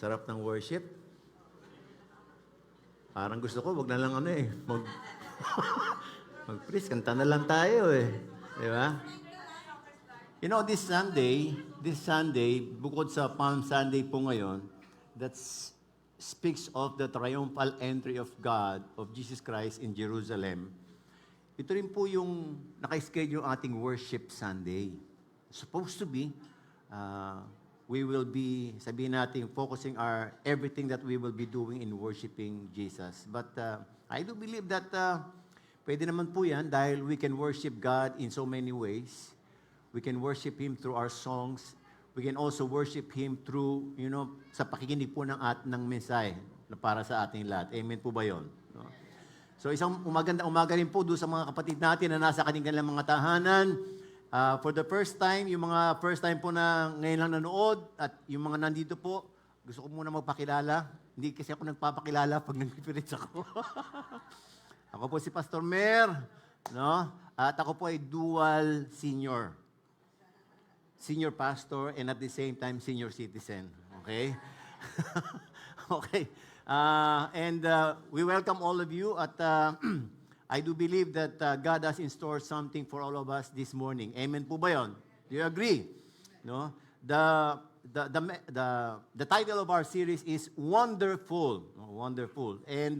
Sarap ng worship. Parang gusto ko, wag na lang mag-preach, kanta na lang tayo eh. Di ba? You know, this Sunday, bukod sa Palm Sunday po ngayon, that speaks of the triumphal entry of God, of Jesus Christ in Jerusalem. Ito rin po yung naka-schedule ating worship Sunday. Supposed to be, we will be, sabihin natin, focusing our everything that we will be doing in worshiping Jesus. But I do believe that pwede naman po yan dahil we can worship God in so many ways. We can worship Him through our songs. We can also worship Him through, sa pakikinig po ng mensahe na para sa ating lahat. Amen po ba yun? No? So isang magandang umaga rin po doon sa mga kapatid natin na nasa kanilang mga tahanan. For the first time, yung mga first time po na ngayon lang nanood at yung mga nandito po, gusto ko muna magpakilala. Hindi kasi ako nagpapakilala pag nag-preach ako. Ako po si Pastor Mer, no? At ako po ay dual senior. Senior pastor and at the same time senior citizen. Okay? Okay. And we welcome all of you at I do believe that God has in store something for all of us this morning. Amen po ba yun? Do you agree? No? The title of our series is Wonderful. Wonderful. And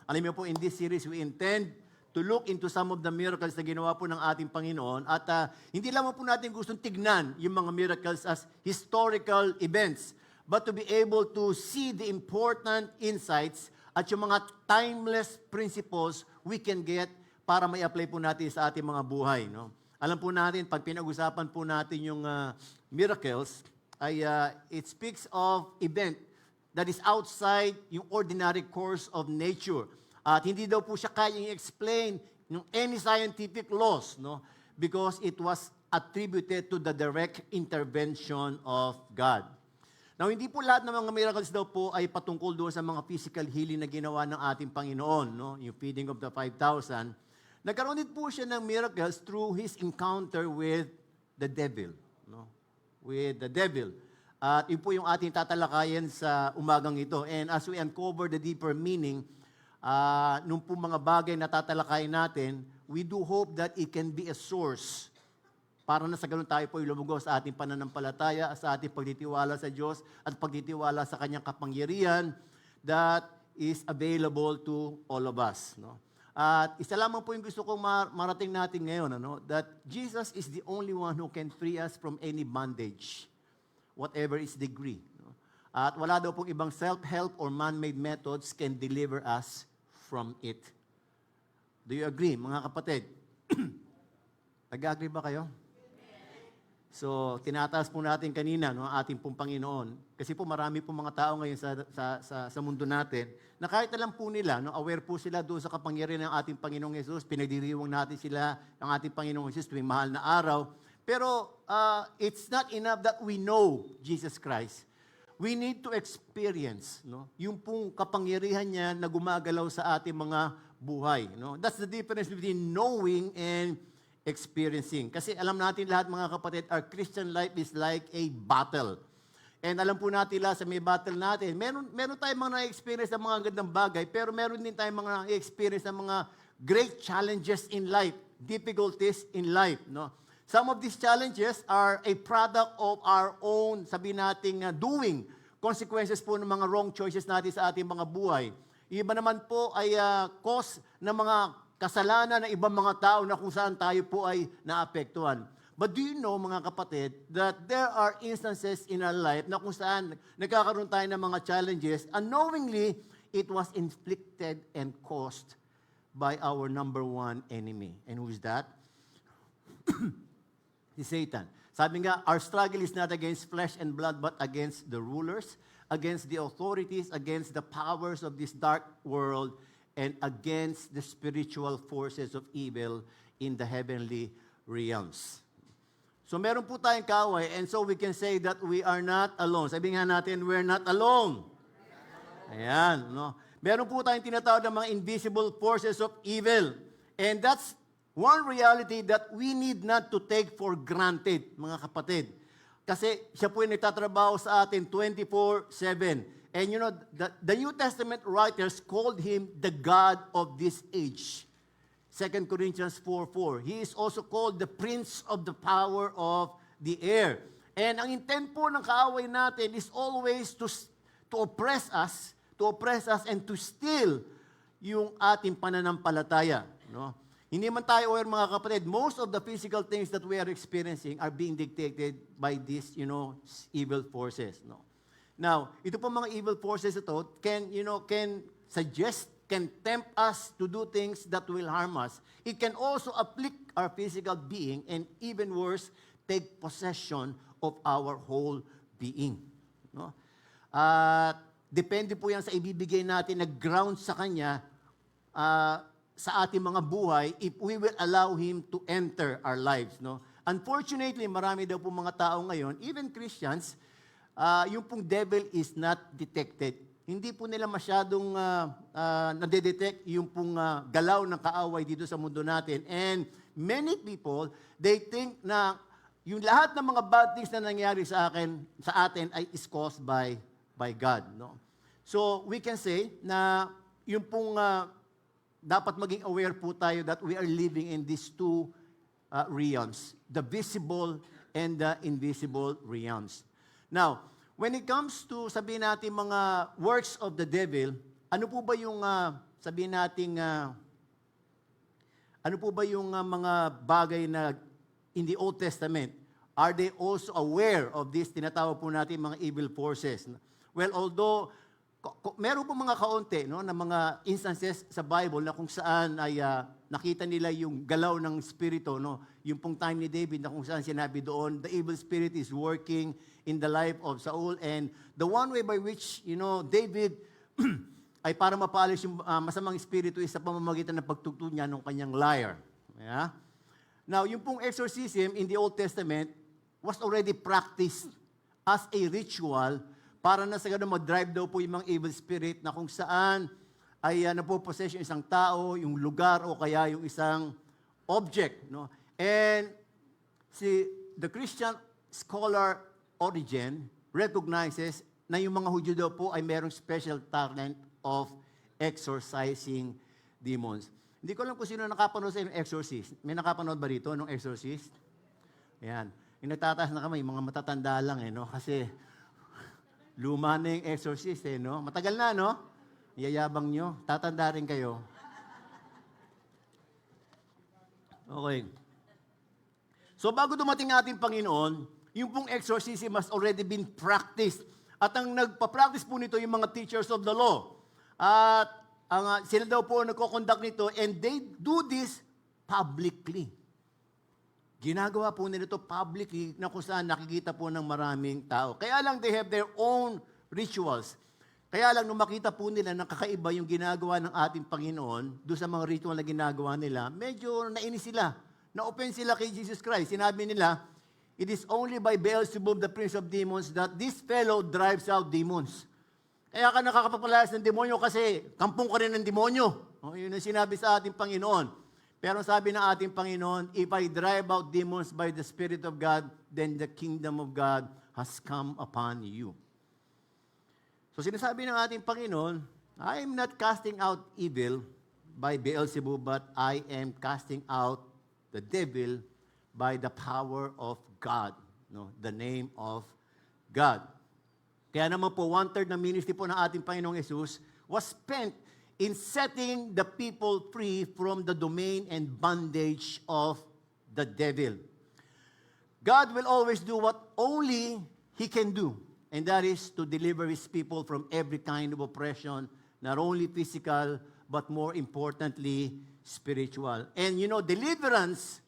alam niyo po, in this series, we intend to look into some of the miracles na ginawa po ng ating Panginoon. At hindi lamang po natin gustong tignan yung mga miracles as historical events, but to be able to see the important insights at yung mga timeless principles we can get para may apply po natin sa ating mga buhay. No? Alam po natin, pag pinag-usapan po natin yung miracles, ay it speaks of event that is outside yung ordinary course of nature. At hindi daw po siya kayang i-explain yung any scientific laws, no? Because it was attributed to the direct intervention of God. Now, hindi po lahat ng mga miracles daw po ay patungkol doon sa mga physical healing na ginawa ng ating Panginoon, no? Yung feeding of the 5,000. Nagkaroon din po siya ng miracles through His encounter with the devil, no? With the devil. At yun po yung ating tatalakayin sa umagang ito. And as we uncover the deeper meaning, nung po mga bagay na tatalakayin natin, we do hope that it can be a source para na sa ganun tayo po ilumugos sa ating pananampalataya, sa ating pagtitiwala sa Diyos at pagtitiwala sa Kanyang kapangyarihan that is available to all of us. No? At isa lamang po yung gusto kong marating natin ngayon, that Jesus is the only one who can free us from any bondage, whatever its degree. No? At wala daw pong ibang self-help or man-made methods can deliver us from it. Do you agree, mga kapatid? Nag-agree ba kayo? So, tinataas po natin kanina, no, ating pong Panginoon. Kasi po marami po mga tao ngayon sa mundo natin na kahit alam po nila, no, aware po sila doon sa kapangyarihan ng ating Panginoong Yesus. Pinagdiriwang natin sila ng ating Panginoong Yesus tuwing mahal na araw. Pero it's not enough that we know Jesus Christ. We need to experience, no, yung pong kapangyarihan niya na gumagalaw sa ating mga buhay. No? That's the difference between knowing and experiencing. Kasi alam natin lahat mga kapatid, our Christian life is like a battle. And alam po natin lahat sa may battle natin, meron tayong mga na-experience ng mga gandang bagay, pero meron din tayong mga na-experience ng mga great challenges in life, difficulties in life. No? Some of these challenges are a product of our own, sabihin natin, doing. Consequences po ng mga wrong choices natin sa ating mga buhay. Iba naman po ay cause ng mga kasalanan ng ibang mga tao na kung saan tayo po ay naapektuhan. But do you know, mga kapatid, that there are instances in our life na kung saan nagkakaroon tayo ng mga challenges, unknowingly, it was inflicted and caused by our number one enemy. And who is that? Si Satan. Sabi nga, our struggle is not against flesh and blood, but against the rulers, against the authorities, against the powers of this dark world, and against the spiritual forces of evil in the heavenly realms. So meron po tayong kaaway, and so we can say that we are not alone. Sabi nga natin, we're not alone. Ayan, no? Meron po tayong tinatawag ng mga invisible forces of evil. And that's one reality that we need not to take for granted, mga kapatid. Kasi siya po yung nagtatrabaho sa atin 24/7. And the New Testament writers called him the God of this age. 2 Corinthians 4:4. He is also called the Prince of the power of the air. And ang intent po ng kaaway natin is always to oppress us and to steal yung ating pananampalataya. No? Hindi man tayo aware, mga kapatid, most of the physical things that we are experiencing are being dictated by these, evil forces. No? Now, ito po mga evil forces ito can suggest, can tempt us to do things that will harm us. It can also afflict our physical being and even worse, take possession of our whole being. No? Depende po yan sa ibibigay natin na ground sa Kanya, sa ating mga buhay if we will allow Him to enter our lives. No? Unfortunately, marami daw po mga tao ngayon, even Christians, yung pong devil is not detected. Hindi po nila masyadong nadedetect yung pong galaw ng kaaway dito sa mundo natin. And many people, they think na yung lahat ng mga bad things na nangyari sa atin ay is caused by God. No? So we can say na yung pong dapat maging aware po tayo that we are living in these two realms, the visible and the invisible realms. Now, when it comes to, sabihin natin, mga works of the devil, ano po ba yung, sabihin natin, ano po ba yung mga bagay na in the Old Testament, are they also aware of this, tinatawag po natin mga evil forces? Well, although meron po mga kaunti na mga instances sa Bible na kung saan ay nakita nila yung galaw ng spirito, yung pong time ni David na kung saan sinabi doon, the evil spirit is working in the life of Saul, and the one way by which David ay para mapaalis yung masamang spirito is sa pamamagitan ng pagtugtog niya ng kanyang lyre. Yeah? Now, yung pong exorcism in the Old Testament was already practiced as a ritual para na sa ganun mag-drive daw po yung mga evil spirit na kung saan ay napopossess yung isang tao, yung lugar o kaya yung isang object. No? And the Christian scholar Origen recognizes na yung mga Hudyo daw po ay merong special talent of exorcising demons. Hindi ko alam kung sino nakapanood sa exorcist. May nakapanood ba dito nung exorcist? Ayan. Yung nagtataas na kamay, mga matatanda lang kasi luma na yung exorcist Matagal na, Yayabang nyo. Tatanda rin kayo. Okay. So bago dumating ating Panginoon, yung pong exorcism has already been practiced. At ang nagpa-practice po nito yung mga teachers of the law. At sila daw po nagko-conduct nito and they do this publicly. Ginagawa po nila ito publicly na kung saan nakikita po ng maraming tao. Kaya lang they have their own rituals. Kaya lang nung makita po nila na kakaiba yung ginagawa ng ating Panginoon, doon sa mga ritual na ginagawa nila, medyo nainis sila. Na-offend sila kay Jesus Christ. Sinabi nila, it is only by Beelzebub, the prince of demons, that this fellow drives out demons. Kaya ka nakakapapalayas ng demonyo kasi kampong ka rin ng demonyo. Yun ang sinabi sa ating Panginoon. Pero sabi ng ating Panginoon, if I drive out demons by the Spirit of God, then the kingdom of God has come upon you. So sinasabi ng ating Panginoon, I am not casting out evil by Beelzebub, but I am casting out the devil by the power of God, the name of God. Kaya naman po, 1/3 ng ministry po ng ating Panginoong Jesus was spent in setting the people free from the domain and bondage of the devil. God will always do what only He can do, and that is to deliver His people from every kind of oppression, not only physical, but more importantly, spiritual. And deliverance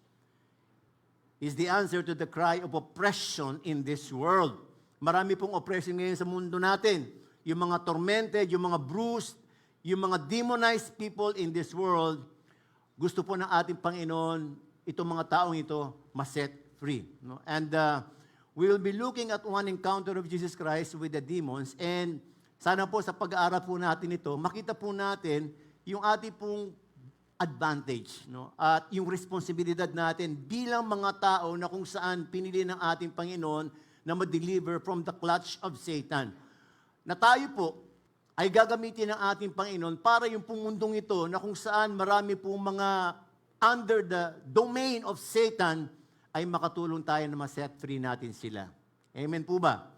is the answer to the cry of oppression in this world. Marami pong oppression ngayon sa mundo natin. Yung mga tormented, yung mga bruised, yung mga demonized people in this world, gusto po ng ating Panginoon, itong mga taong ito, ma-set free. And we will be looking at one encounter of Jesus Christ with the demons, and sana po sa pag-aaral po natin ito, makita po natin yung ating pong advantage, at yung responsibilidad natin bilang mga tao na kung saan pinili ng ating Panginoon na ma-deliver from the clutch of Satan. Na tayo po ay gagamitin ng ating Panginoon para yung pumundong ito na kung saan marami pong mga under the domain of Satan ay makatulong tayo na ma-set free natin sila. Amen po ba?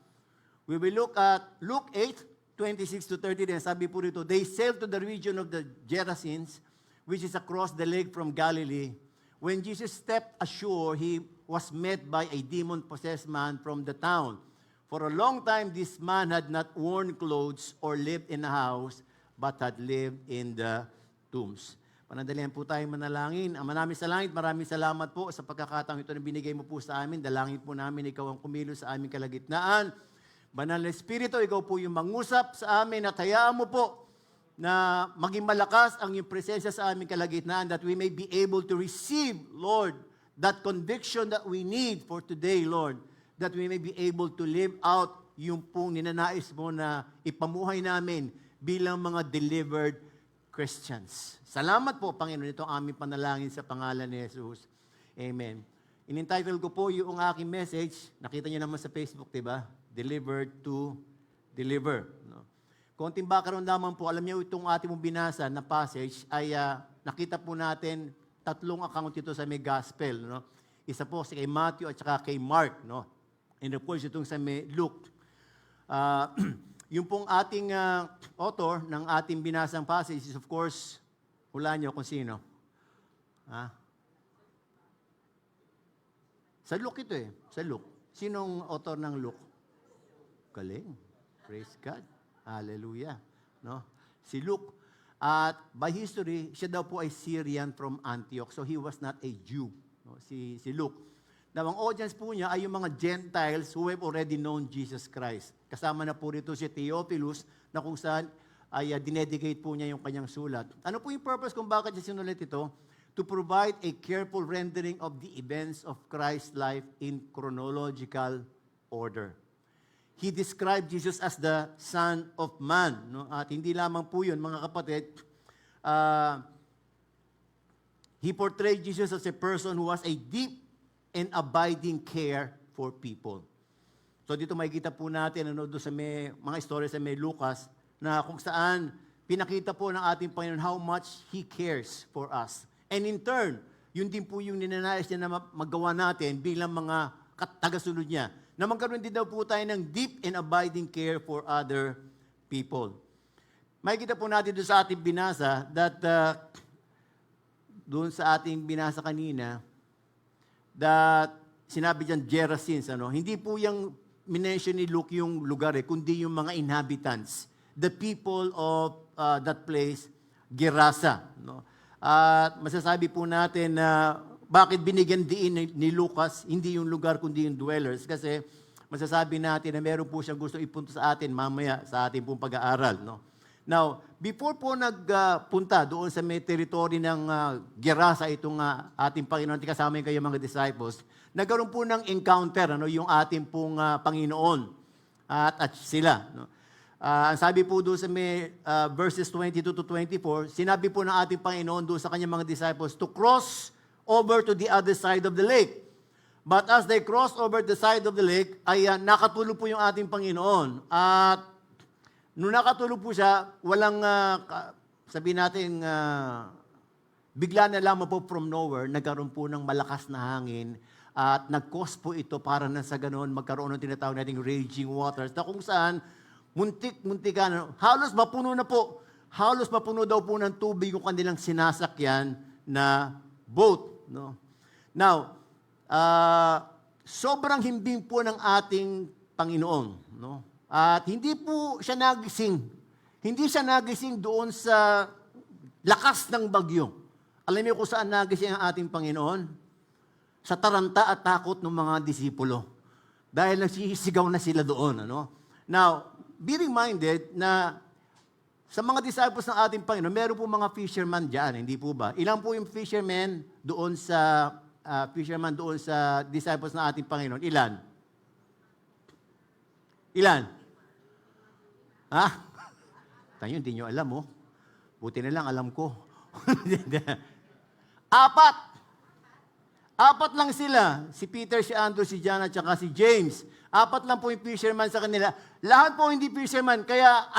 We will look at Luke 8:26-30. Then sabi po rito, they sailed to the region of the Gerasenes, which is across the lake from Galilee. When Jesus stepped ashore, he was met by a demon-possessed man from the town. For a long time, this man had not worn clothes or lived in a house, but had lived in the tombs. Panandalihan po tayo manalangin. Ama namin sa langit, maraming salamat po sa pagkakataong ito na binigay mo po sa amin. Dalangin po namin, ikaw ang kumilos sa aming kalagitnaan. Banal na Espiritu, ikaw po yung mangusap sa amin at hayaan mo po na maging malakas ang iyong presensya sa aming kalagitnaan that we may be able to receive, Lord, that conviction that we need for today, Lord, that we may be able to live out yung pong ninanais mo na ipamuhay namin bilang mga delivered Christians. Salamat po, Panginoon, ito ang aming panalangin sa pangalan ni Jesus. Amen. In-entitle ko po yung aking message, nakita niyo naman sa Facebook, diba? Delivered to deliver. No? Konting background naman po, alam niyo itong ating mong binasa na passage ay nakita po natin tatlong account ito sa may gospel. No? Isa po si kay Matthew at saka kay Mark. No? And of course, itong sa may Luke. Yung pong ating author ng ating binasang passage is of course, hulaan niyo kung sino. Sa Luke ito eh. Sa Luke. Sinong author ng Luke? Galing. Praise God. Hallelujah. No? Si Luke. At by history, siya daw po ay Syrian from Antioch. So he was not a Jew. No? Si Luke. Now, ang audience po niya ay yung mga Gentiles who have already known Jesus Christ. Kasama na po rito si Theophilus na kung saan ay dinedicate po niya yung kanyang sulat. Ano po yung purpose kung bakit siya sinulat ito? To provide a careful rendering of the events of Christ's life in chronological order. He described Jesus as the Son of Man. No? At hindi lamang po yun, mga kapatid, he portrayed Jesus as a person who has a deep and abiding care for people. So dito makikita po natin doon sa may, mga istorya sa may Lucas na kung saan pinakita po ng ating Panginoon how much He cares for us. And in turn, yun din po yung ninanais niya na magawa natin bilang mga tagasunod niya. Na magkaroon din daw po tayo ng deep and abiding care for other people. Makikita po natin doon sa ating binasa that doon sa ating binasa kanina that sinabi dyan Gerasenes. Hindi po yung minention ni Luke yung lugar kundi yung mga inhabitants. The people of that place, Gerasa. No? At masasabi po natin na bakit binigyan diin ni Lucas, hindi yung lugar kundi yung dwellers. Kasi masasabi natin na meron po siyang gusto ipunto sa atin mamaya sa ating pong pag-aaral. No? Now, before po nagpunta doon sa may territory ng Gerasa, itong ating Panginoon, kasama kayo mga disciples, nagkaroon po ng encounter yung ating pong Panginoon at sila. No? Ang sabi po doon sa may verses 22-24, sinabi po ng ating Panginoon doon sa kanyang mga disciples to cross over to the other side of the lake. But as they crossed over the side of the lake, ay nakatulog po yung ating Panginoon. At nung nakatulog po siya, walang, sabihin natin, bigla na lamang po from nowhere, nagkaroon po ng malakas na hangin at nag-cause po ito para na sa ganoon magkaroon ng tinatawag nating raging waters na kung saan muntik-muntikan, halos mapuno daw po ng tubig yung kanilang sinasakyan na boat. No? Now, sobrang himbing po ng ating Panginoon. No? At hindi po siya nagising. Hindi siya nagising doon sa lakas ng bagyo. Alam niyo kung saan nagising ang ating Panginoon? Sa taranta at takot ng mga disipulo. Dahil nagsisigaw na sila doon. Now, be reminded na sa mga disciples ng ating Panginoon, meron po mga fisherman dyan, hindi po ba? Ilan po yung fishermen doon sa disciples ng ating Panginoon? Ilan? Ha? Tayo, hindi nyo alam, oh. Buti na lang, alam ko. Apat lang sila. Si Peter, si Andrew, si John, at saka si James. Apat lang po yung fisherman sa kanila. Lahat po hindi fisherman. Kaya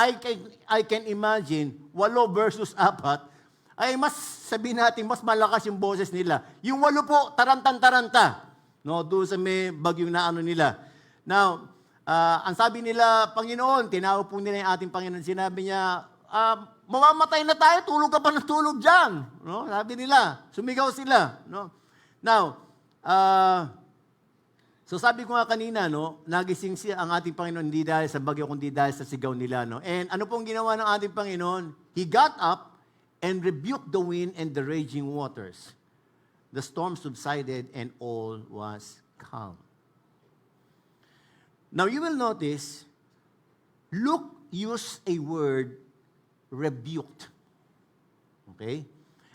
I can imagine, 8 versus 4, ay mas sabihin natin, mas malakas yung boses nila. Yung 8 po, tarantan-taranta. No, doon sa may bagyong na ano nila. Now, ang sabi nila, Panginoon, tinawag po nila yung ating Panginoon. Sinabi niya, mamamatay na tayo, tulog ka pa ng tulog dyan. No? Sabi nila, sumigaw sila. No? Now, so sabi ko nga kanina, no, nagising siya ang ating Panginoon hindi dahil sa bagyo, kundi dahil sa sigaw nila. No? And ano pong ginawa ng ating Panginoon? He got up and rebuked the wind and the raging waters. The storm subsided and all was calm. Now you will notice, Luke used a word, rebuked. Okay?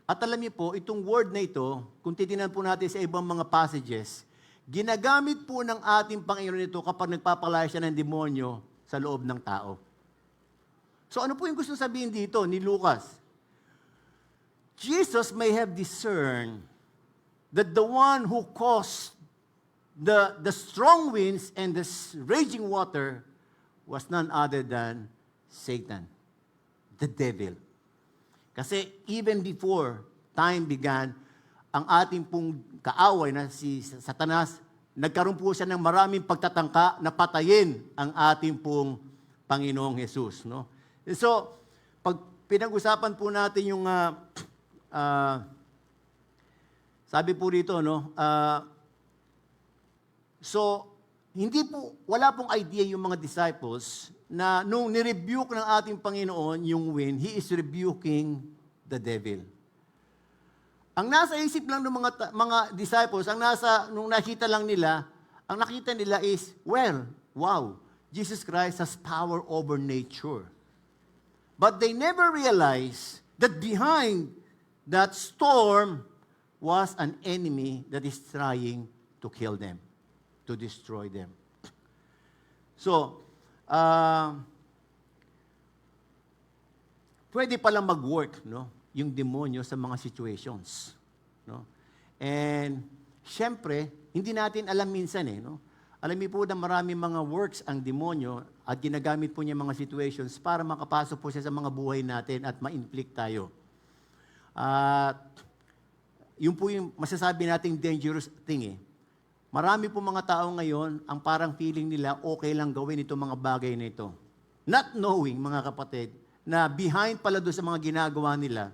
At alam niyo po, itong word na ito, kung titingnan po natin sa ibang mga passages, ginagamit po ng ating Panginoon ito kapag nagpapalaya siya ng demonyo sa loob ng tao. So ano po yung gusto sabihin dito ni Lucas? Jesus may have discerned that the one who caused the strong winds and the raging water was none other than Satan, the devil. Kasi even before time began, ang ating pong kaaway na si Satanas, nagkaroon po siya ng maraming pagtatangka na patayin ang ating pong Panginoong Jesus. No? So, pag pinag-usapan po natin yung, sabi po rito, no, so, wala pong idea yung mga disciples na nung nirebuke ng ating Panginoon yung wind, He is rebuking the devil. Ang nasa isip lang ng mga disciples, nung nakita lang nila, ang nakita nila is, well, wow, Jesus Christ has power over nature. But they never realized that behind that storm was an enemy that is trying to kill them, to destroy them. So, pwede palang mag-work, no, yung demonyo sa mga situations, no? And syempre, hindi natin alam minsan no. Alam niyo po na maraming mga works ang demonyo at ginagamit po niya mga situations para makapasok po siya sa mga buhay natin at ma-inflict tayo. At yun po yung masasabi nating dangerous thing Marami po mga tao ngayon, ang parang feeling nila, okay lang gawin itong mga bagay na ito. Not knowing, mga kapatid, na behind pala doon sa mga ginagawa nila,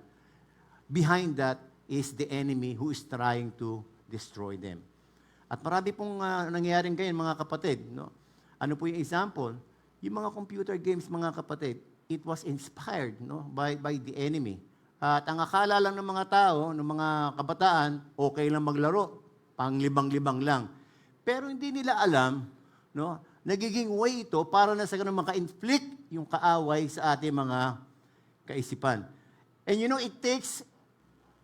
behind that is the enemy who is trying to destroy them. At marami pong nangyayaring ganyan, mga kapatid. No? Ano po yung example? Yung mga computer games, mga kapatid, it was inspired by the enemy. At ang akala lang ng mga tao, ng mga kabataan, okay lang maglaro. Panglibang-libang lang. Pero hindi nila alam, nagiging way ito para na sa ganun maka-inflict yung kaaway sa ating mga kaisipan. And it takes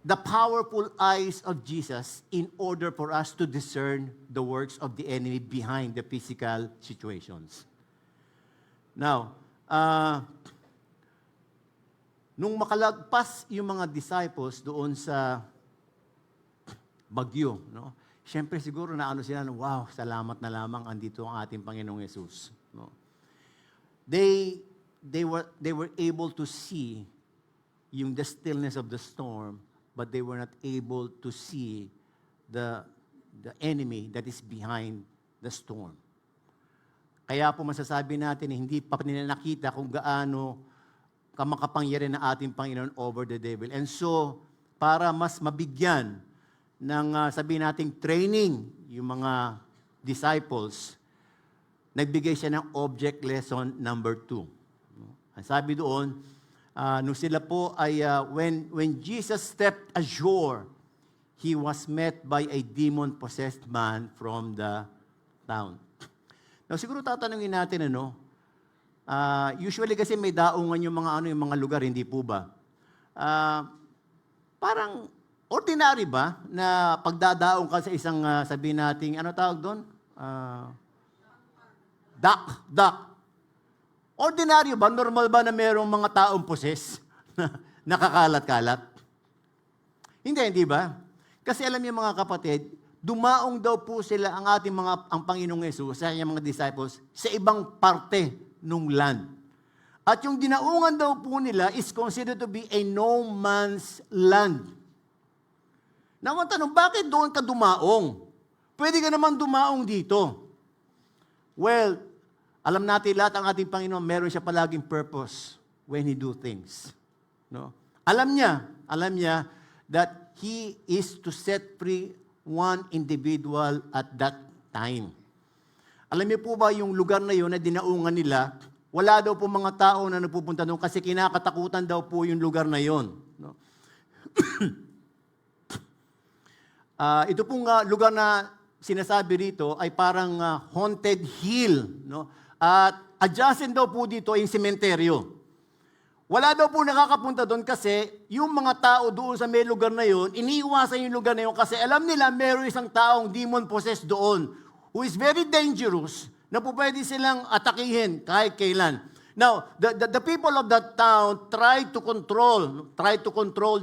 the powerful eyes of Jesus in order for us to discern the works of the enemy behind the physical situations. Now, nung makalagpas yung mga disciples doon sa bagyo, Siyempre siguro na sila, wow, salamat na lamang andito ang ating Panginoong Yesus. They were able to see the stillness of the storm, but they were not able to see the enemy that is behind the storm. Kaya po masasabi natin, hindi pa nila nakita kung gaano kamakapangyarihan ng ating Panginoon over the devil. And so, para mas mabigyan ng sabihin nating training yung mga disciples, nagbigay siya ng object lesson number 2. Ang sabi doon, nung sila po ay, when Jesus stepped ashore, he was met by a demon-possessed man from the town. Now, siguro tatanungin natin, usually kasi may daungan yung mga lugar, hindi po ba? Parang, ordinary ba na pagdadaong ka sa isang, sabihin nating, tawag doon? Duck. Ordinary ba? Normal ba na mayroong mga taong possess na nakakalat-kalat? Hindi ba? Kasi alam niyo mga kapatid, dumaong daw po sila ang Panginoong Yesus sa kanyang mga disciples sa ibang parte ng land. At yung dinaungan daw po nila is considered to be a no man's land. Now, ang tanong, bakit doon ka dumaong? Pwede ka naman dumaong dito. Well, alam natin lahat ang ating Panginoon, meron siya palaging purpose when He do things. No? Alam niya that He is to set free one individual at that time. Alam niyo po ba yung lugar na yun na dinaungan nila, wala daw po mga tao na napupunta doon kasi kinakatakutan daw po yung lugar na yun. No? Ito pong lugar na sinasabi rito ay parang haunted hill. No? At adjacent daw po dito yung sementeryo. Wala daw po nakakapunta doon kasi yung mga tao doon sa may lugar na yon, iniiwasan yung lugar na yon kasi alam nila meron isang taong demon-possessed doon who is very dangerous na po pwede silang atakihin kahit kailan. Now, the people of that town try to control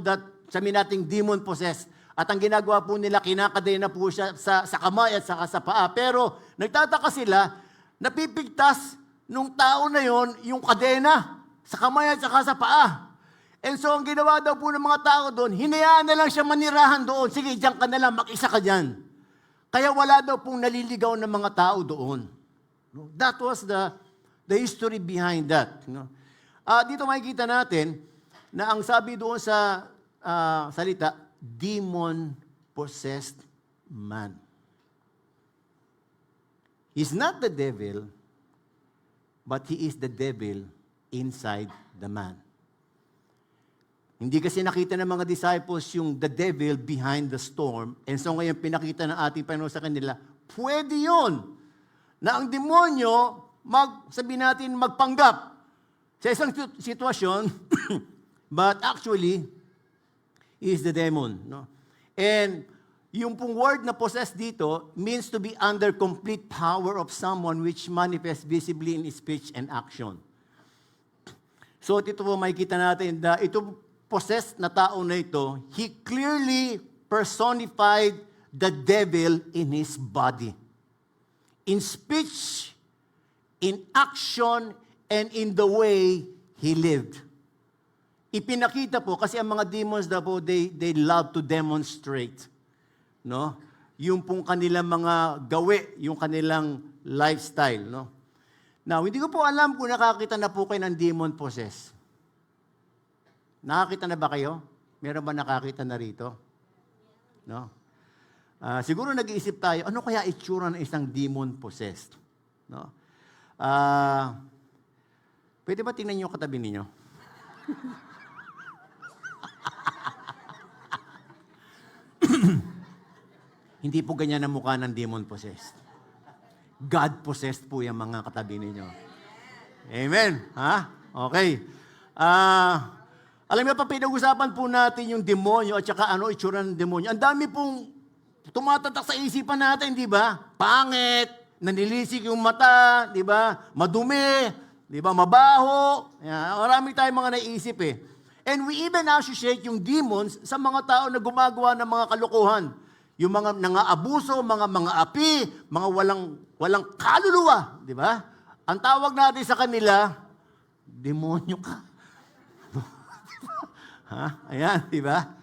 that sabi nating demon-possessed. At ang ginagawa po nila, kinakadena po siya sa kamay at saka sa paa. Pero nagtataka sila, napipigtas nung tao na yon yung kadena sa kamay at saka sa paa. And so ang ginawa daw po ng mga tao doon, hinayaan na lang siya manirahan doon. Sige, diyan ka na lang, mag-isa ka dyan. Kaya wala daw pong naliligaw ng mga tao doon. That was the history behind that. Dito makikita natin na ang sabi doon sa salita, demon-possessed man. He's not the devil, but he is the devil inside the man. Hindi kasi nakita ng mga disciples yung the devil behind the storm. And so ngayon pinakita ng ating Panginoon sa kanila, pwede yun na ang demonyo, sabihin natin, magpanggap sa isang sitwasyon, but actually, is the demon. No? And yung pong word na possessed dito means to be under complete power of someone which manifests visibly in speech and action. So ito po makikita natin na ito possessed na tao na ito, he clearly personified the devil in his body. In speech, in action, and in the way he lived. Ipinakita po, kasi ang mga demons daw po, they love to demonstrate. No? Yung pong kanilang mga gawi, yung kanilang lifestyle. No? Now, hindi ko po alam kung nakakita na po kayo ng demon possessed. Nakakita na ba kayo? Meron ba nakakita na rito? No? Siguro nag-iisip tayo, ano kaya itsura ng isang demon possessed? No? Pwede ba tingnan niyo katabi ninyo? Hindi po ganyan ang mukha ng demon-possessed. God-possessed po yung mga katabi ninyo. Amen? Ha? Okay. Alam niyo pa, pinag-usapan po natin yung demonyo at saka ano itsura ng demonyo. Ang dami pong tumatatak sa isipan natin, di ba? Pangit, nanilisik yung mata, di ba? Madumi, di ba? Mabaho. Marami tayong mga naisip eh. And we even associate yung demons sa mga tao na gumagawa ng mga kalokohan. Yung mga nangaabuso, mga api, mga walang kaluluwa, di ba? Ang tawag natin sa kanila, demonyo ka. Ha? Ayan, di ba?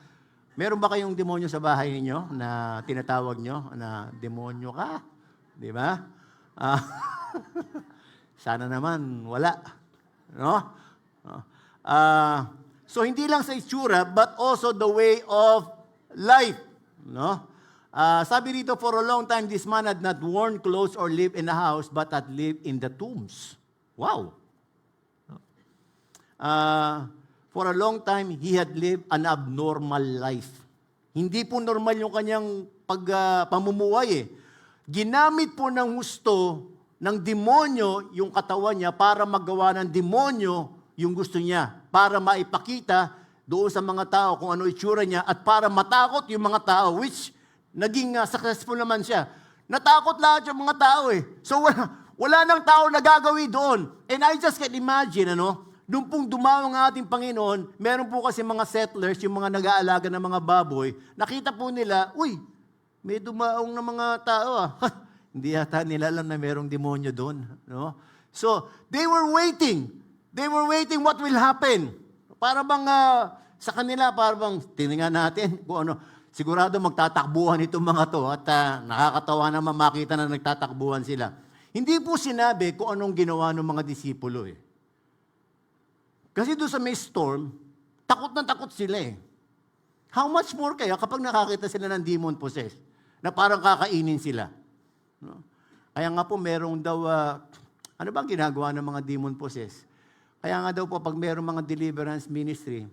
Meron ba kayong demonyo sa bahay ninyo na tinatawag nyo na demonyo ka? Di ba? Sana naman, wala. No? So, hindi lang sa itsura, but also the way of life. No? Sabi rito, for a long time, this man had not worn clothes or lived in a house, but had lived in the tombs. Wow! For a long time, he had lived an abnormal life. Hindi po normal yung kanyang pamumuhay eh. Ginamit po ng gusto ng demonyo yung katawan niya para magawa ng demonyo yung gusto niya. Para maipakita doon sa mga tao kung ano itsura niya at para matakot yung mga tao, which naging successful naman siya. Natakot lahat yung mga tao eh. So wala nang tao na gagawi doon. And I just can imagine, nung pong dumawang ang ating Panginoon, meron po kasi mga settlers, yung mga nag-aalaga ng mga baboy, nakita po nila, uy, may dumaong na mga tao ah. Hindi yata nila alam na merong demonyo doon. No? So, they were waiting. They were waiting what will happen. Para bang sa kanila, para bang tingnan natin kung ano. Sigurado magtatakbuhan itong mga to at nakakatawa naman makita na nagtatakbuhan sila. Hindi po sinabi kung anong ginawa ng mga disipulo eh. Kasi doon sa may storm, takot na takot sila eh. How much more kaya kapag nakakita sila ng demon possessed na parang kakainin sila? No? Kaya nga po merong daw, ano bang ginagawa ng mga demon possessed? Kaya nga daw po pag merong mga deliverance ministry,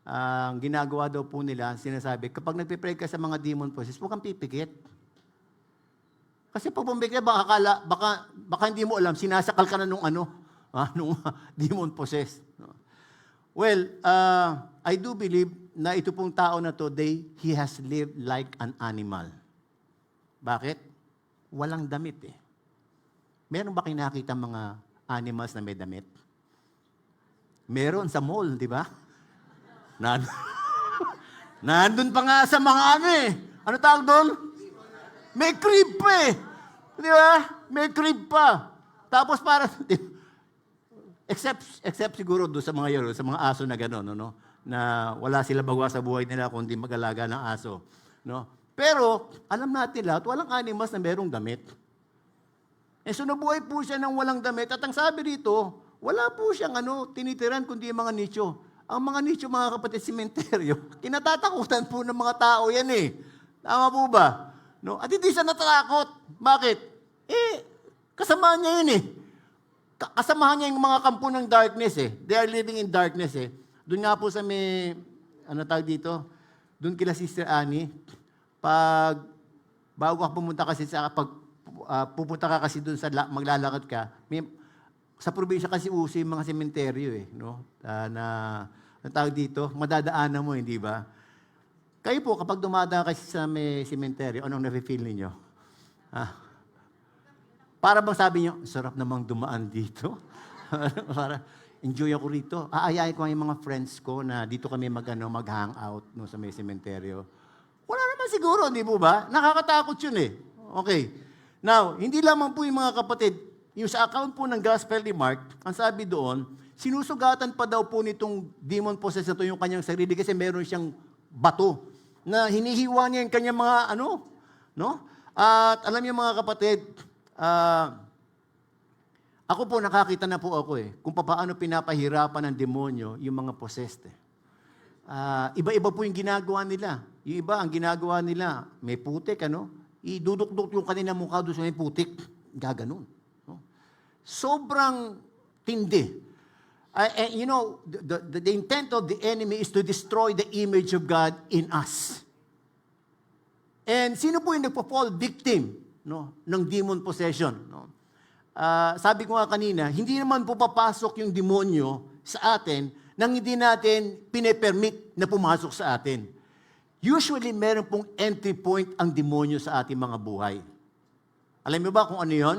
ang ginagawa daw po nila, sinasabi, kapag nagpipray ka sa mga demon possessed, huwag kang pipikit. Kasi pag pumikit, baka hindi mo alam, sinasakal ka na nung demon possessed. Well, I do believe na ito pong tao na to, he has lived like an animal. Bakit? Walang damit eh. Meron ba kayo nakita mga animals na may damit? Meron sa mall, di ba? Nandun pa nga sa mga ano tawag doon? May crib pa eh. Di ba? May crib pa. Tapos para, except siguro doon sa mga yun, sa mga aso na gano'n, no? Na wala sila bagwa sa buhay nila kundi mag-alaga ng aso. No? Pero, alam natin lahat, walang animals na merong damit. So nabuhay po siya ng walang damit. At ang sabi dito, wala po siyang tinitiran kundi mga nicho. Ang mga nicho, mga kapatid, simenteryo, kinatatakutan po ng mga tao yan eh. Tama po ba? No? At hindi siya natatakot. Bakit? Kasama niya yun eh. Kasamahan niya yung mga kampo ng darkness eh. They are living in darkness eh. Doon nga po sa may, tawag dito? Doon kila Sister Annie, bago ka pumunta kasi pupunta ka kasi doon sa maglalakad ka, sa probinsya kasi uso yung mga sementeryo eh, no? Tawag dito, madadaanan mo, hindi ba? Kayo po, kapag dumadaan kasi sa may sementeryo, anong nafe-feel ninyo? Para bang sabi nyo, sarap namang dumaan dito. Para, enjoy ako rito. Aayain ko yung mga friends ko na dito kami mag-hangout no, sa may sementeryo. Wala naman siguro, hindi po ba? Nakakatakot yun eh. Okay. Now, hindi lamang po yung mga kapatid, yung sa account po ng Gospel ni Mark, ang sabi doon, sinusugatan pa daw po nitong demon possessed na to yung kanyang sarili kasi meron siyang bato na hinihiwa niya yung kanyang mga no? At alam niyo mga kapatid, ako po nakakita na po ako kung paano pinapahirapan ng demonyo yung mga possessed. Iba-iba po yung ginagawa nila. Yung iba, ang ginagawa nila, may putik, idudukduk yung kanina mukha doon sa may putik. Gaganon. No? Sobrang tindi. The intent of the enemy is to destroy the image of God in us. And sino po yung nagpo-fall victim ng demon possession? No? Sabi ko nga kanina, hindi naman po papasok yung demonyo sa atin nang hindi natin pine-permit na pumasok sa atin. Usually, meron pong entry point ang demonyo sa ating mga buhay. Alam mo ba kung ano yun?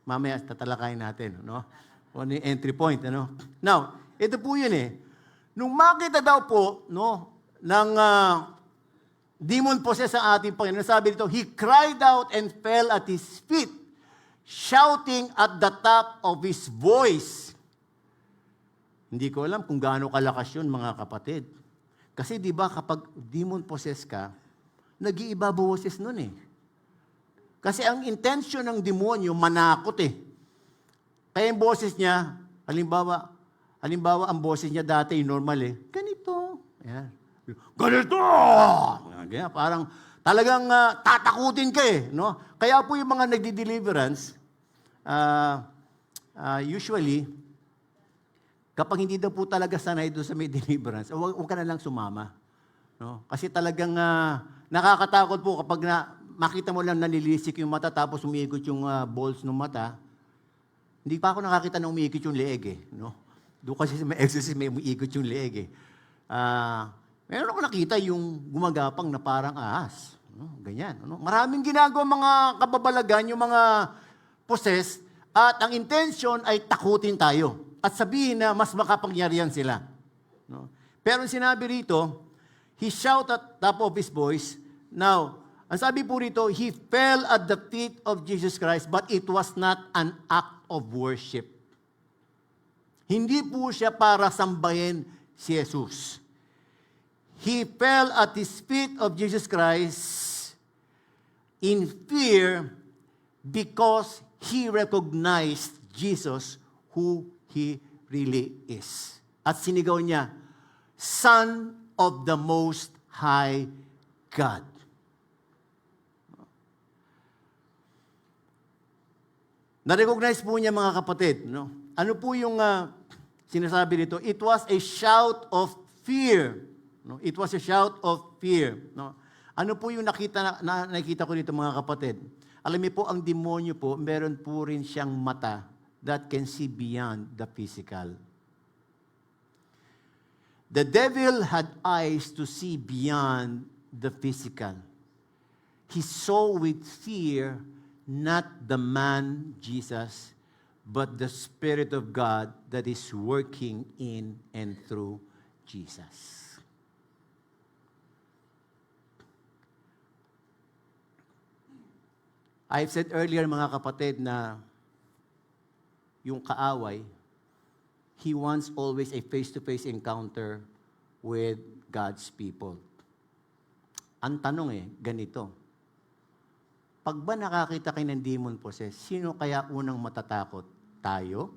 Mamaya, tatalakayin natin. No? Kung ano yung entry point. Now, ito po yun eh. Nung makita daw po ng demon possessed sa ating Panginoon, sabi dito, he cried out and fell at his feet, shouting at the top of his voice. Hindi ko alam kung gaano kalakas yun, mga kapatid. Kasi di ba kapag demon possessed ka, nag-iiba boses nun eh. Kasi ang intention ng demonyo, manakot eh. Kaya yung boses niya, halimbawa ang boses niya dati, normal eh, ganito. Ayan. Ganito! Ganyan, parang talagang tatakutin ka eh. No? Kaya po yung mga nagdi-deliverance, usually, kapag hindi daw po talaga sanay doon sa may deliverance, huwag ka na lang sumama. No? Kasi talagang nakakatakot po kapag makita mo lang nalilisik yung mata tapos umiikot yung balls ng mata. Hindi pa ako nakakita na umiikot yung leeg eh. No? Doon kasi may exorcism, may umiikot yung leeg eh. Meron ako nakita yung gumagapang na parang ahas. No? Ganyan. No? Maraming ginagawa mga kababalagan, yung mga possessed, at ang intention ay takutin tayo at sabihin na mas makapangyarihan sila. No? Pero sinabi rito, He shouted at top of his voice. Now, ang sabi po rito, he fell at the feet of Jesus Christ, but it was not an act of worship. Hindi po siya para sambahin si Jesus. He fell at his feet of Jesus Christ in fear because he recognized Jesus who he really is. At sinigaw niya, Son of the Most High God. Na-recognize po niya mga kapatid, no? Ano po yung sinasabi nito? It was a shout of fear. No? It was a shout of fear. No? Ano po yung nakita ko dito mga kapatid? Alam niyo po, ang demonyo po, meron po rin siyang mata that can see beyond the physical. The devil had eyes to see beyond the physical. He saw with fear not the man, Jesus, but the Spirit of God that is working in and through Jesus. I've said earlier mga kapatid na yung kaaway, he wants always a face-to-face encounter with God's people. Ang tanong ganito, pag ba nakakita kayo ng demon possessed, sino kaya unang matatakot? Tayo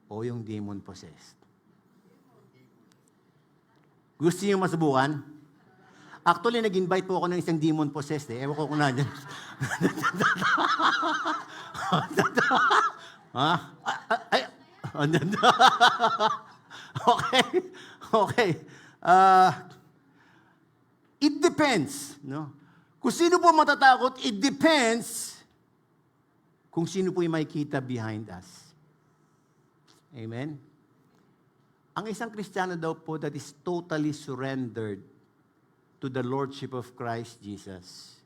o yung demon possessed? Gusto niyo masubukan? Actually, nag-invite po ako ng isang demon possessed Ewan ko kung nandiyan. Ha? Okay. It depends, no? Kung sino po matatakot, it depends kung sino po yung makikita behind us. Amen? Ang isang Kristiyano daw po that is totally surrendered to the Lordship of Christ Jesus,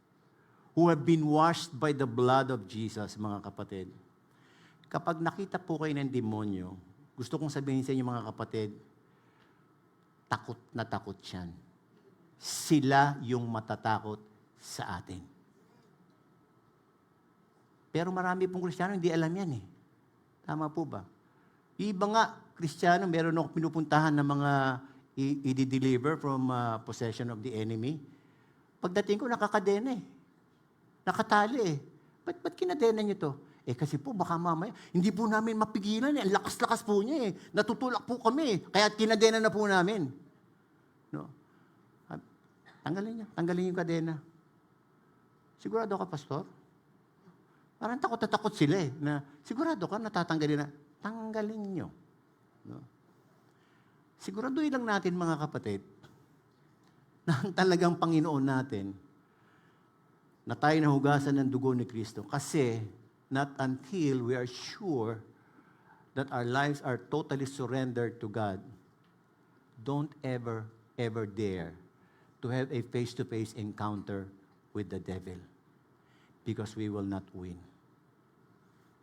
who have been washed by the blood of Jesus, mga kapatid. Kapag nakita po kayo ng demonyo, gusto kong sabihin sa inyo mga kapatid, takot na takot yan. Sila yung matatakot sa atin. Pero marami pong Kristiyano hindi alam yan Tama po ba? Iba nga, Kristiyano, meron akong pinupuntahan ng mga i-deliver from possession of the enemy. Pagdating ko, nakakadena Nakatali Ba't kinadena niyo to? Kasi po, baka mamaya, hindi po namin mapigilan Ang lakas-lakas po niya Natutulak po kami Kaya kinadena na po namin. No? Tanggalin yung kadena. Sigurado ka, Pastor? Parang takot na takot sila na sigurado ka, natatanggalin na. Tanggalin nyo. No? Siguraduhin lang natin, mga kapatid, na ang talagang Panginoon natin, na tayo nahugasan ng dugo ni Kristo. Kasi, not until we are sure that our lives are totally surrendered to God, don't ever dare to have a face-to-face encounter with the devil. Because we will not win.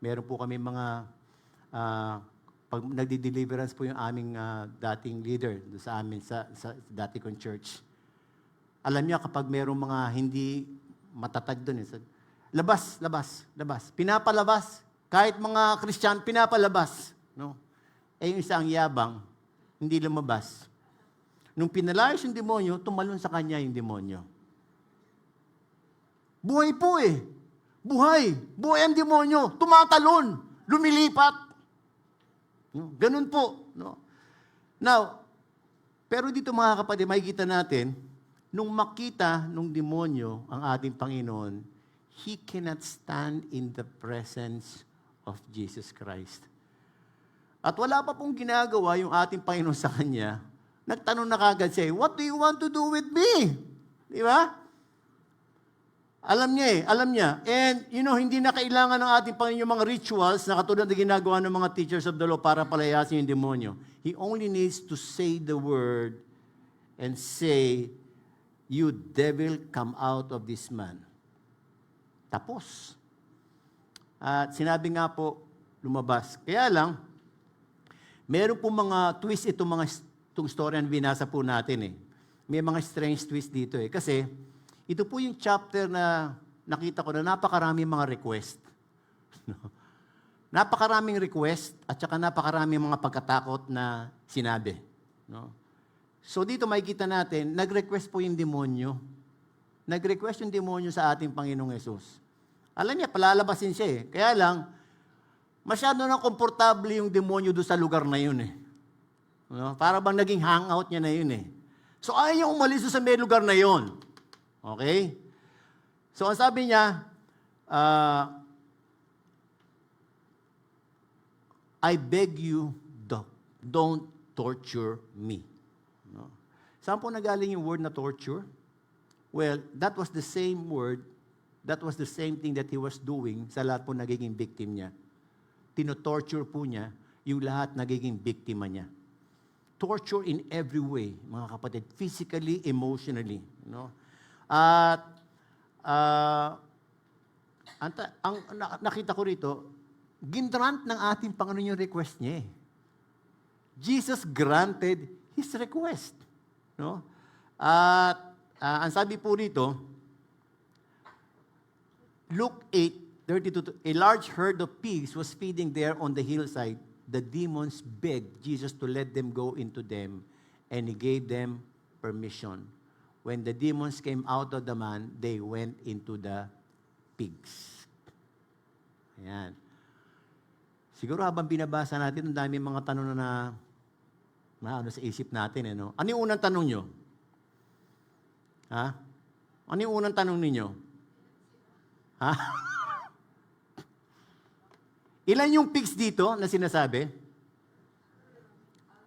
Meron po kami mga, pag nagdi-deliverance po yung aming dating leader sa amin, sa dati kong church. Alam niya kapag merong mga hindi matatag doon, labas. Pinapalabas. Kahit mga Kristiyano, pinapalabas. No? Yung isa ang yabang, hindi lumabas. Nung pinalayas yung demonyo, tumalon sa kanya yung demonyo. Buhay po Buhay ang demonyo. Tumatalon. Lumilipat. No? Ganun po. No? Now, pero dito mga kapatid, makikita natin, nung makita nung demonyo ang ating Panginoon, he cannot stand in the presence of Jesus Christ. At wala pa pong ginagawa yung ating Panginoon sa kanya, nagtanong na kagad siya, what do you want to do with me? Di ba? Alam niya. And, hindi na kailangan ng ating Panginoon yung mga rituals na katulad na ginagawa ng mga teachers of the law para palayasin yung demonyo. He only needs to say the word and say, you devil, come out of this man. Tapos. At sinabi nga po, lumabas. Kaya lang, meron po mga twist itong story na binasa po natin may mga strange twist dito eh. Kasi, ito po yung chapter na nakita ko na napakaraming mga request. Napakaraming request at saka napakaraming mga pagkatakot na sinabi. No? So dito makikita natin, nag-request po yung demonyo. Nag-request yung demonyo sa ating Panginoong Yesus. Alam niya, palalabasin siya eh. Kaya lang, masyado nang komportable yung demonyo doon sa lugar na yun eh. No? Para bang naging hangout niya na yun eh. So ayaw niya umalis doon sa may lugar na yun. Okay? So ang sabi niya, I beg you, don't torture me. No? Saan po nagaling yung word na torture? Well, that was the same word, that was the same thing that he was doing sa lahat po nagiging victim niya. Tino-torture po niya yung lahat nagiging biktima niya. Torture in every way, mga kapatid, physically, emotionally. No? At nakita ko rito, ginrant ng ating Panginoon yung request niya. Jesus granted his request. No? At ang sabi po rito, Luke 8:32, a large herd of pigs was feeding there on the hillside. The demons begged Jesus to let them go into them, and he gave them permission. When the demons came out of the man, they went into the pigs. Ayan. Siguro habang binabasa natin, ang dami mga tanong na ano sa isip natin. No? Ano yung unang tanong nyo? Ha? Ano yung unang tanong ninyo? Ha? Ilan yung pigs dito na sinasabi?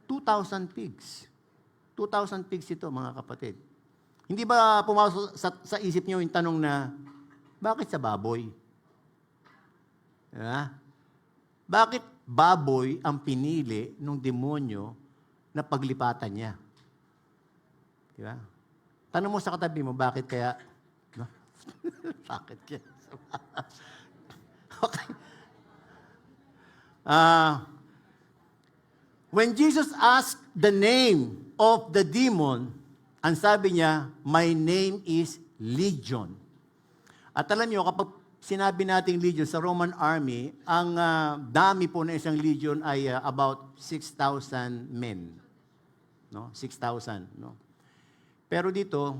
2,000 pigs. 2,000 pigs ito, mga kapatid. Hindi ba pumasok sa isip nyo yung tanong na, bakit sa baboy? Ha? Bakit baboy ang pinili ng demonyo na paglipatan niya? Di ba? Tanong mo sa katabi mo, bakit kaya? No? Bakit kaya? Okay. When Jesus asked the name of the demon, ang sabi niya, my name is Legion. At alam niyo, kapag sinabi nating legion sa Roman army, ang dami po ng isang legion ay about 6,000 men. No? 6,000. No? Pero dito,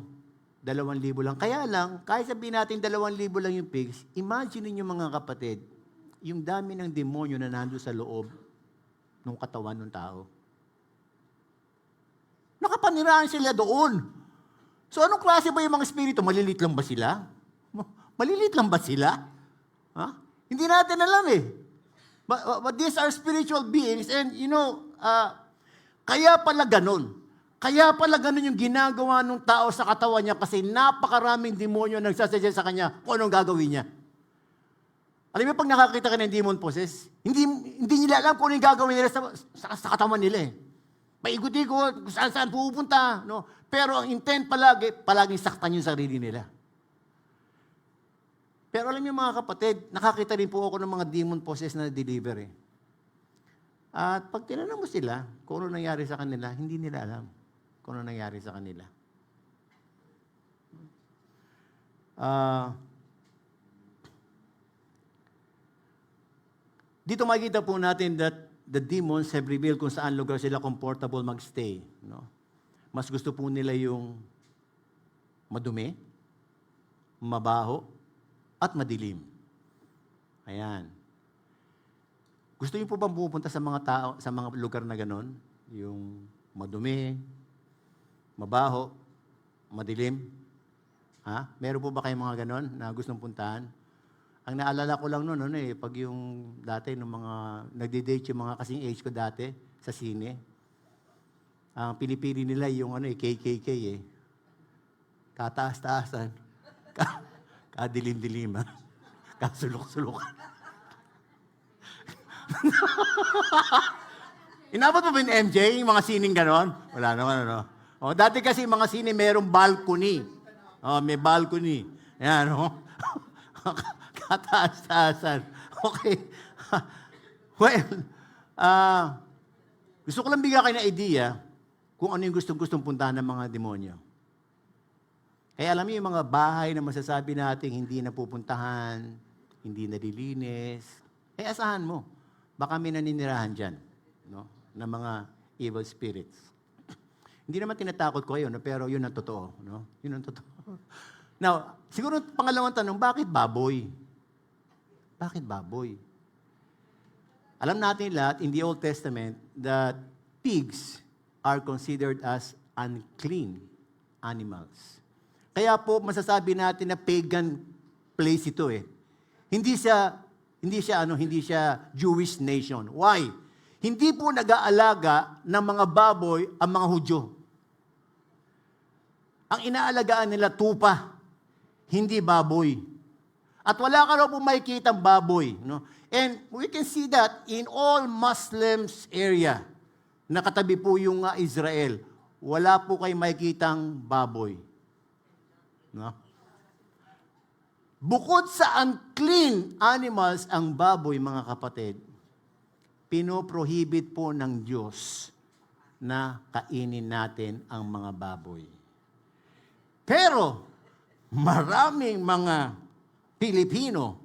2,000 lang. Kaya lang, kahit sabihin natin 2,000 lang yung pigs, imagine niyo mga kapatid, yung dami ng demonyo na nando sa loob ng katawan ng tao. Nakapanirahan sila doon. So anong klase ba yung mga espiritu? Malilit lang ba sila? Malilit lang ba sila? Ha? Hindi natin alam eh. But these are spiritual beings and you know, kaya pala ganun. Kaya pala ganun yung ginagawa ng tao sa katawan niya kasi napakaraming demonyo nagsasadya sa kanya kung anong gagawin niya. Alam mo, pag nakakita ka ng demon possess, hindi nila alam kung ano yung gagawin nila sa katawan nila eh. Paikot-ikot, saan pupunta. No? Pero ang intent palaging saktan yung sarili nila. Pero alam niyo mga kapatid, nakakita rin po ako ng mga demon possess na deliver eh. At pag tinanong mo sila kung ano nangyari sa kanila, hindi nila alam kung ano nangyari sa kanila. Dito makikita po natin that the demons have revealed kung saan lugar sila comfortable magstay. No? Mas gusto po nila yung madumi, mabaho, at madilim. Ayan. Gusto niyo po bang pupunta sa mga tao, sa mga lugar na ganon? Yung madumi, mabaho, madilim? Ha? Meron po ba kayong mga ganon na gustong puntahan? Ang naalala ko lang noon, pag yung dati, nung mga, nagde-date yung mga kasing age ko dati, sa sine, ang pinipili nila yung KKK eh. Kataas-taasan. Kadilim-diliman. Kasulok-sulukan. Inabot mo ba yung MJ, yung mga sining ganon? Wala naman, ano? O, dati kasi mga sine merong balcony. O, may balcony. Ayan, o. Kataas-taasan. Okay. Well, gusto ko lang bigyan kayo ng idea kung ano yung gustong-puntahan ng mga demonyo. Kaya alam niyo yung mga bahay na masasabi natin hindi napupuntahan, hindi nalilinis, asahan mo, baka may naninirahan dyan, no? Na mga evil spirits. Hindi naman tinatakot ko kayo, no? Pero yun ang totoo. No? Yun ang totoo. Now, siguro pangalawang tanong, bakit baboy? Bakit baboy? Alam natin lahat, in the Old Testament, that pigs are considered as unclean animals. Kaya po, masasabi natin na pagan place ito eh. Hindi siya Jewish nation. Why? Hindi po nag-aalaga ng mga baboy ang mga Hudyo. Ang inaalagaan nila tupa, hindi baboy. At wala ka raw po makikitang baboy. No? And we can see that in all Muslims area, nakatabi po yung Israel, wala po kayo makikitang baboy. No? Bukod sa unclean animals ang baboy, mga kapatid, pinoprohibit po ng Diyos na kainin natin ang mga baboy. Pero, maraming mga Pilipino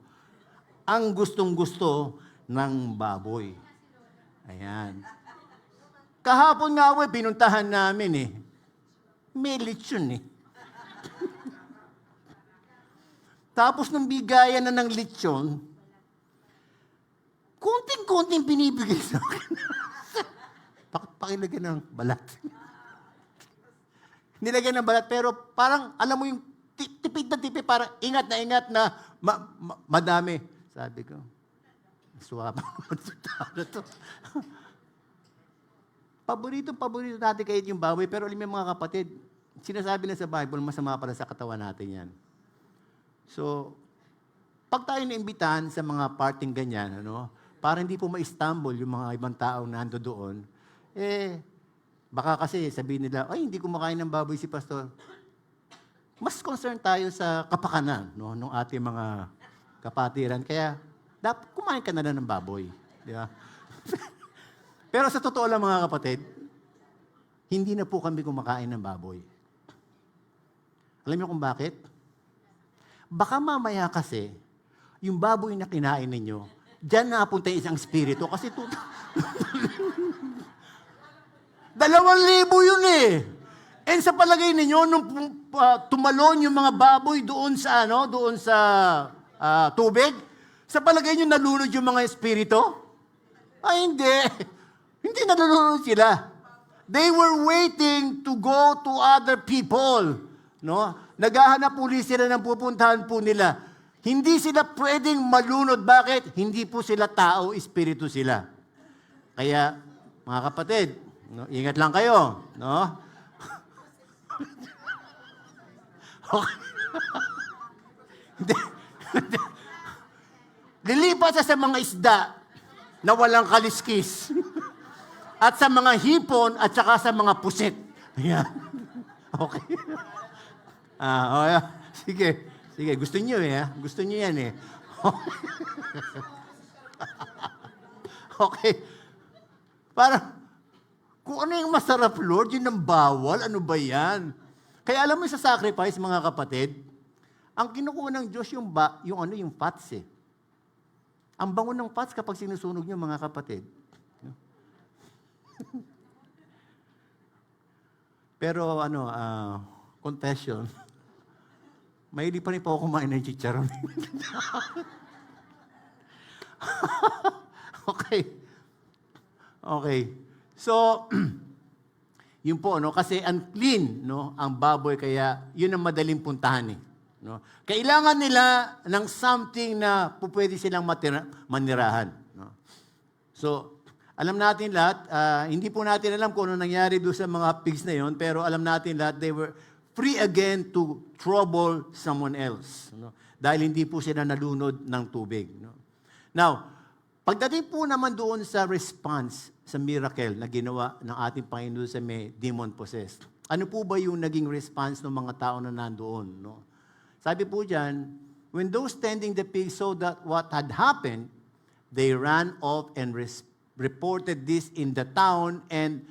ang gustong-gusto ng baboy. Ayan. Kahapon nga pinuntahan namin may lechon Tapos nung bigayan na ng lechon, kunting-kunting binibigay sa akin. Pakilagyan ng balat. Nilagyan ng balat, pero parang, alam mo yung tipid na tipid, parang ingat na madami. Sabi ko, swapa naman to. Paborito natin kahit yung baboy, pero alam mo mga kapatid, sinasabi na sa Bible, masama para sa katawan natin yan. So, pag tayo naimbitahan sa mga parting ganyan, para hindi po ma-stumble yung mga ibang tao na nando doon, baka kasi sabihin nila, ay, hindi kumakain ng baboy si pastor. Mas concerned tayo sa kapakanan, ng ating mga kapatiran. Kaya, kumain ka na lang ng baboy. Di ba? Pero sa totoo lang mga kapatid, hindi na po kami kumakain ng baboy. Alam niyo kung bakit? Baka mamaya kasi, yung baboy na kinain ninyo, diyan napunta isang spirito kasi 2,000 yun And sa palagay ninyo, nung tumalon yung mga baboy doon sa tubig, sa palagay nyo nalunod yung mga espiritu? Ay, hindi. Hindi nalunod sila. They were waiting to go to other people. Naghahanap uli sila ng pupuntahan po nila. Hindi sila pwedeng malunod. Bakit? Hindi po sila tao, espiritu sila. Kaya, mga kapatid, ingat lang kayo. Lilipat sa mga isda na walang kaliskis. At sa mga hipon at saka sa mga pusit. Ayan. Okay. Sige. Gusto niyo Gusto niyo yan Okay. Parang, kung ano yung masarap, Lord, yun ang bawal, ano ba yan? Kaya alam mo sa sacrifice, mga kapatid, ang kinukuha ng Diyos yung fats Ang bango ng fats kapag sinusunog niyo, mga kapatid. Pero confession, mahilig pa rin po ako kumain ng chicharon. Okay. So, yun po, kasi unclean, ang baboy, kaya yun ang madaling puntahan Kailangan nila ng something na pwede silang manirahan. So, alam natin lahat, hindi po natin alam kung ano nangyari doon sa mga pigs na yon, pero alam natin lahat, they were free again to trouble someone else. Dahil hindi po sila nalunod ng tubig. Now, pagdating po naman doon sa response sa miracle na ginawa ng ating Panginoon sa may demon-possessed, ano po ba yung naging response ng mga tao na nandoon? Sabi po dyan, when those tending the pigs saw that what had happened, they ran off and reported this in the town and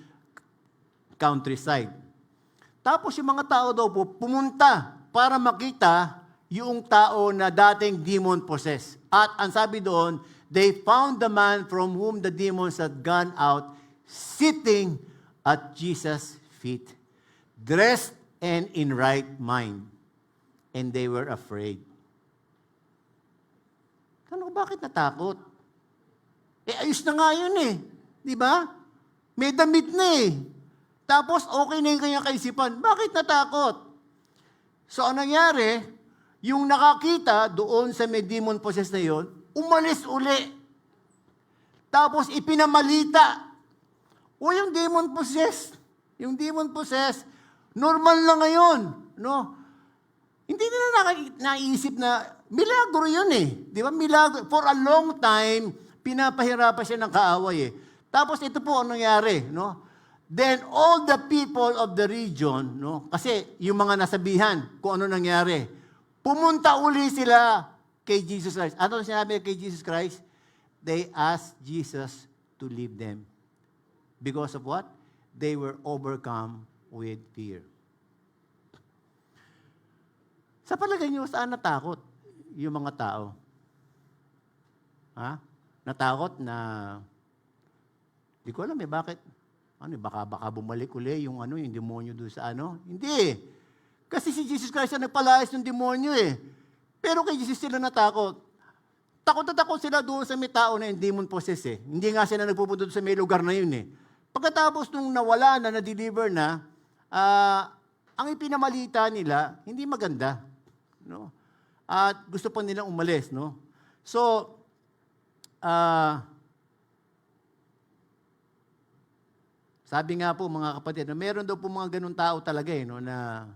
countryside. Tapos yung mga tao daw po pumunta para makita yung tao na dating demon-possessed. At ang sabi doon, they found the man from whom the demons had gone out sitting at Jesus' feet, dressed and in right mind. And they were afraid. Ano, bakit natakot? Ayos na nga yun eh. Di ba? May damit na eh. Tapos okay na yung kanyang kaisipan. Bakit natakot? So ang nangyari, yung nakakita doon sa may demon possessed na yon, umalis uli. Tapos ipinamalita. O yung demon possessed, normal lang ngayon. No? Hindi nila naisip na milagro yun eh. Di ba? Milagro. For a long time, pinapahirapan siya ng kaaway eh. Tapos ito po ang nangyari, no? Then all the people of the region, no? Kasi yung mga nasabihan kung ano nangyari, pumunta uli sila kay Jesus Christ. Ano sinabi kay Jesus Christ? They asked Jesus to leave them. Because of what? They were overcome with fear. Sa palagay niyo, saan natakot yung mga tao? Ha? Natakot na, di ko alam bakit. Baka bumalik uli yung yung demonyo doon sa Hindi. Kasi si Jesus Christ ang nagpalayas ng demonyo eh. Pero kay Jesus sila natakot. Takot na takot sila doon sa may tao na yung demon possessed eh. Hindi nga sila nagpupunta doon sa may lugar na yun eh. Pagkatapos nung nawala na, na-deliver na, ang ipinamalita nila, hindi maganda. No? At gusto pa nilang umalis. No? So, sabi nga po mga kapatid, na meron daw po mga ganun tao talaga no, na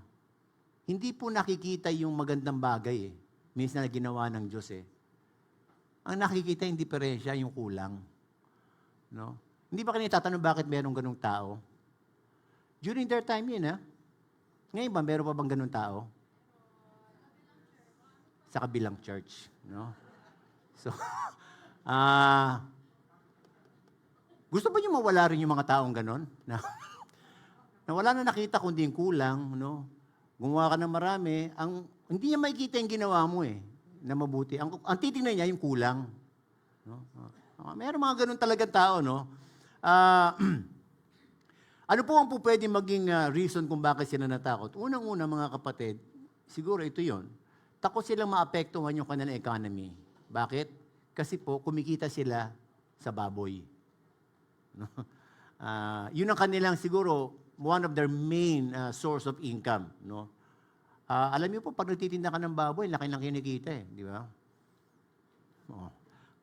hindi po nakikita yung magandang bagay eh. Minsan na ginawa ng Diyos eh. Ang nakikita yung diferensya, yung kulang. No? Hindi ba kanina tatanong bakit meron ganung tao? During their time yun Ngayon ba meron pa bang ganung tao? Sa kabilang church. No? So, gusto ba niyo mawala rin yung mga taong ganon? Na wala na nakita kundi yung kulang, no? Gumawa ka ng marami, hindi niya makikita yung ginawa mo na mabuti. Ang titingnan niya yung kulang. No? Meron mga ganon talagang tao, no? Ano po ang pwede maging reason kung bakit sila natakot? Unang-una mga kapatid, siguro ito yon. Takot silang maapektuhan yung kanilang economy. Bakit? Kasi po, kumikita sila sa baboy. No? Yun ang kanilang siguro, one of their main source of income. No? Alam niyo po, pag nagtitinda ka ng baboy, laki lang kinikita di ba?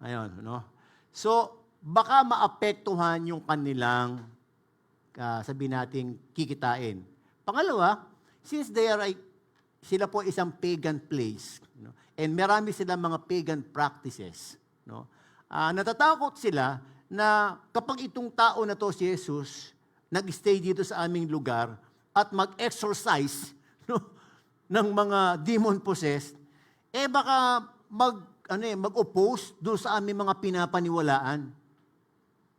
Ayun, no? So, baka maapektuhan yung kanilang, sabihin natin, kikitain. Pangalawa, since sila po isang pagan place, no? And marami silang mga pagan practices, no? Natatakot sila na kapag itong tao na to si Jesus, nag-stay dito sa aming lugar at mag-exorcise no, ng mga demon-possessed, baka mag-oppose doon sa aming mga pinapaniwalaan.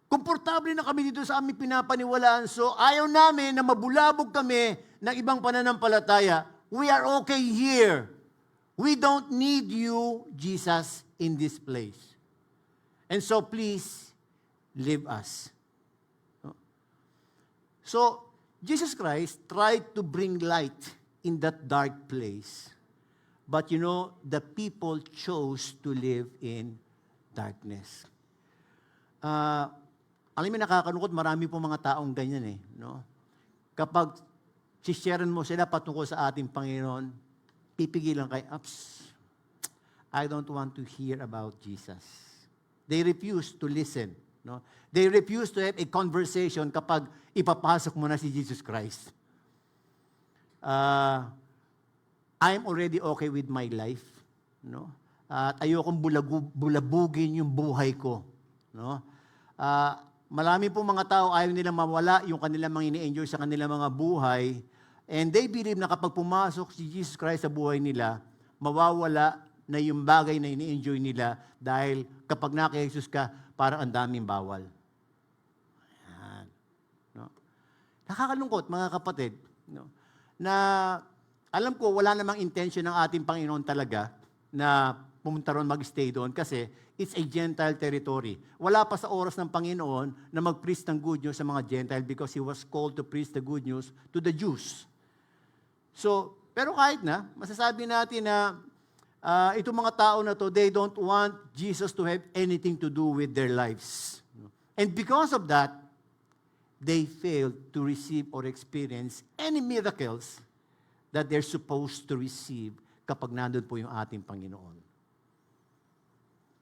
Komportable na kami dito sa aming pinapaniwalaan, so ayaw namin na mabulabog kami ng ibang pananampalataya. We are okay here. We don't need you, Jesus, in this place. And so please, leave us. So, Jesus Christ tried to bring light in that dark place. But the people chose to live in darkness. Alam mo, nakakalungkot, marami po mga taong ganyan no? Kapag sisharean mo sila patungkol sa ating Panginoon, pipigilan kay, I don't want to hear about Jesus. They refuse to listen. No? They refuse to have a conversation kapag ipapasok mo na si Jesus Christ. I'm already okay with my life. No? At ayokong bulabugin yung buhay ko. No? Marami po mga tao ayaw nila mawala yung kanilang mga ini-enjoy sa kanilang mga buhay. And they believe na kapag pumasok si Jesus Christ sa buhay nila, mawawala na yung bagay na ini-enjoy nila dahil kapag naki Jesus ka, parang ang daming bawal. Ayan. No? Nakakalungkot, mga kapatid, no? Na alam ko wala namang intention ng ating Panginoon talaga na pumunta ron, mag-stay doon kasi it's a Gentile territory. Wala pa sa oras ng Panginoon na mag-preach ng good news sa mga Gentile because He was called to preach the good news to the Jews. So, pero kahit na, masasabi natin na itong mga tao na to, they don't want Jesus to have anything to do with their lives. And because of that, they failed to receive or experience any miracles that they're supposed to receive kapag nandun po yung ating Panginoon.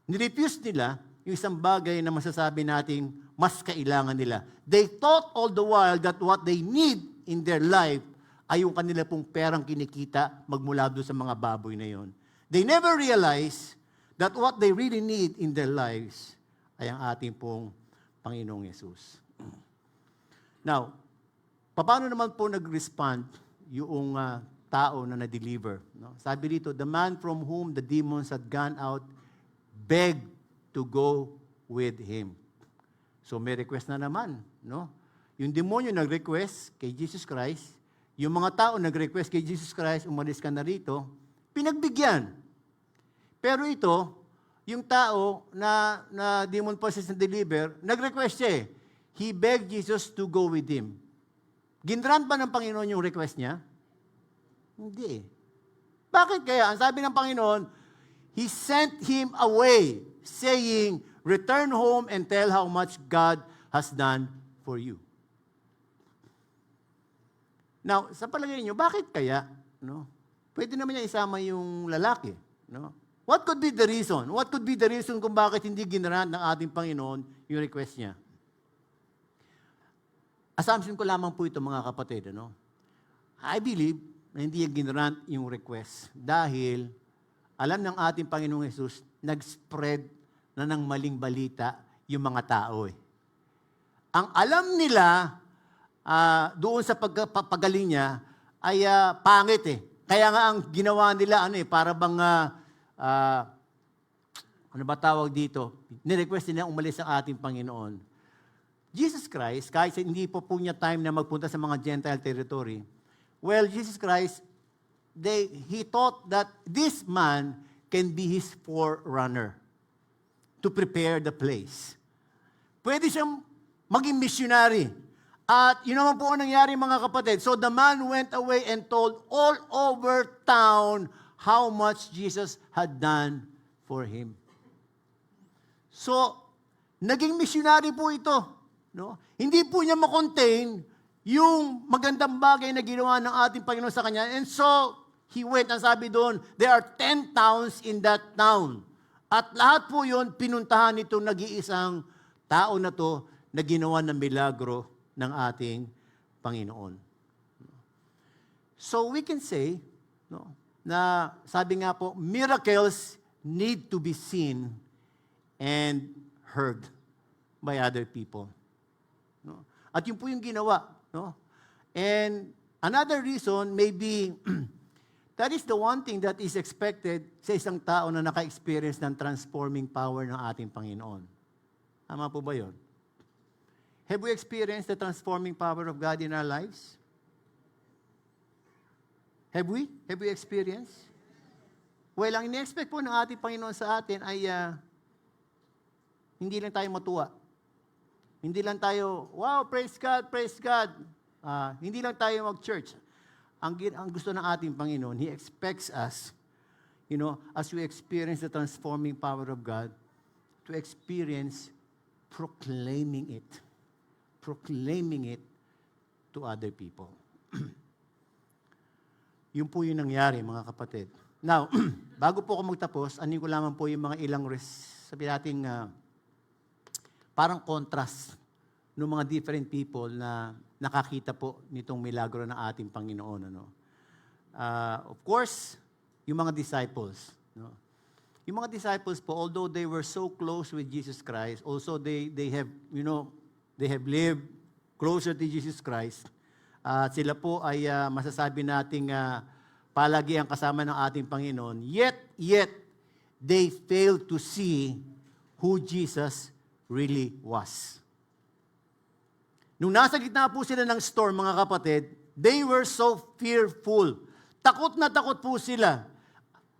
Nirefuse nila yung isang bagay na masasabi nating mas kailangan nila. They thought all the while that what they need in their life ay yung kanila pong perang kinikita magmula doon sa mga baboy na yon. They never realize that what they really need in their lives ay ang ating pong Panginoong Yesus. Now, paano naman po nag-respond yung tao na na-deliver? No? Sabi dito, the man from whom the demons had gone out begged to go with him. So may request na naman. No? Yung demonyo nag-request kay Jesus Christ, yung mga tao nag-request kay Jesus Christ, umalis ka na rito, pinagbigyan. Pero ito, yung tao na demon possessed na deliver, nag-request siya eh. He begged Jesus to go with him. Ginrant ba ng Panginoon yung request niya? Hindi. Bakit kaya? Ang sabi ng Panginoon, He sent him away, saying, return home and tell how much God has done for you. Now, sa palagay niyo, bakit kaya? No? Pwede naman niya isama yung lalaki. No? What could be the reason? What could be the reason kung bakit hindi ginrant ng ating Panginoon yung request niya? Assumption ko lamang po ito, mga kapatid. Ano? I believe na hindi yung ginrant yung request dahil alam ng ating Panginoong Yesus, nag-spread na ng maling balita yung mga tao. Ang alam nila doon sa pagaling niya ay pangit eh. Kaya nga ang ginawa nila para bang ano ba tawag dito? Ni-request nila umalis ang ating Panginoon. Jesus Christ, kahit hindi po niya time na magpunta sa mga Gentile territory, well, Jesus Christ, he thought that this man can be his forerunner to prepare the place. Pwede siyang maging missionary. At yun naman po ang nangyari, mga kapatid. So the man went away and told all over town how much Jesus had done for him. So, naging missionary po ito. No? Hindi po niya makontain yung magandang bagay na ginawa ng ating Panginoon sa kanya. And so, he went, ang sabi doon, there are 10 towns in that town. At lahat po yun, pinuntahan itong nag-iisang tao na to na ginawa ng milagro ng ating Panginoon. So we can say, no, na sabi nga po, miracles need to be seen and heard by other people. No? At yun po yung ginawa. No? And another reason may be, that is the one thing that is expected sa isang tao na naka-experience ng transforming power ng ating Panginoon. Tama po ba yun? Have we experienced the transforming power of God in our lives? Have we? Have we experienced? Well, ang ine-expect po ng ating Panginoon sa atin ay hindi lang tayo matuwa. Hindi lang tayo, wow, praise God, praise God. Hindi lang tayo mag-church. Ang gusto ng ating Panginoon, He expects us, as we experience the transforming power of God, to experience proclaiming it to other people. Yun po yung nangyari, mga kapatid. Now, bago po ako magtapos, anin ko lamang po yung mga ilang sabi natin, parang contrast ng mga different people na nakakita po nitong milagro ng ating Panginoon. Of course, yung mga disciples. No? Yung mga disciples po, although they were so close with Jesus Christ, also they have lived closer to Jesus Christ. Sila po ay masasabi nating palagi ang kasama ng ating Panginoon. Yet, they failed to see who Jesus really was. Nung nasa gitna po sila ng storm, mga kapatid, they were so fearful. takot na takot po sila.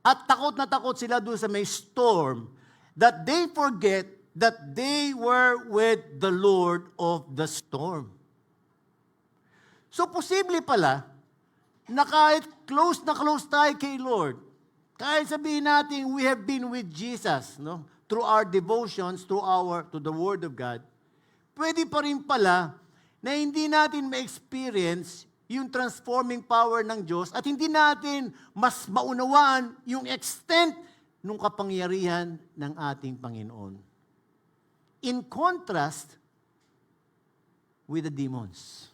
At takot na takot sila doon sa may storm, that they forget that they were with the Lord of the storm. So, posible pala na kahit close na close tayo kay Lord, kahit sabihin natin we have been with Jesus, no? Through our devotions, to the Word of God, pwede pa rin pala na hindi natin ma-experience yung transforming power ng Diyos at hindi natin mas maunawaan yung extent ng kapangyarihan ng ating Panginoon. In contrast with the demons.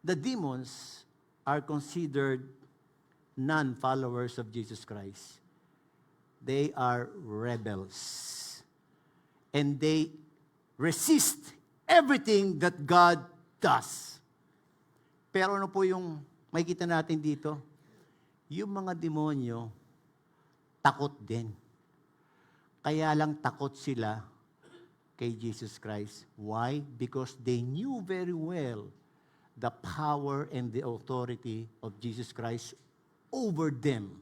The demons are considered non-followers of Jesus Christ. They are rebels. And they resist everything that God does. Pero ano po yung makikita natin dito? Yung mga demonyo, takot din. Kaya lang takot sila kay Jesus Christ. Why? Because they knew very well the power and the authority of Jesus Christ over them.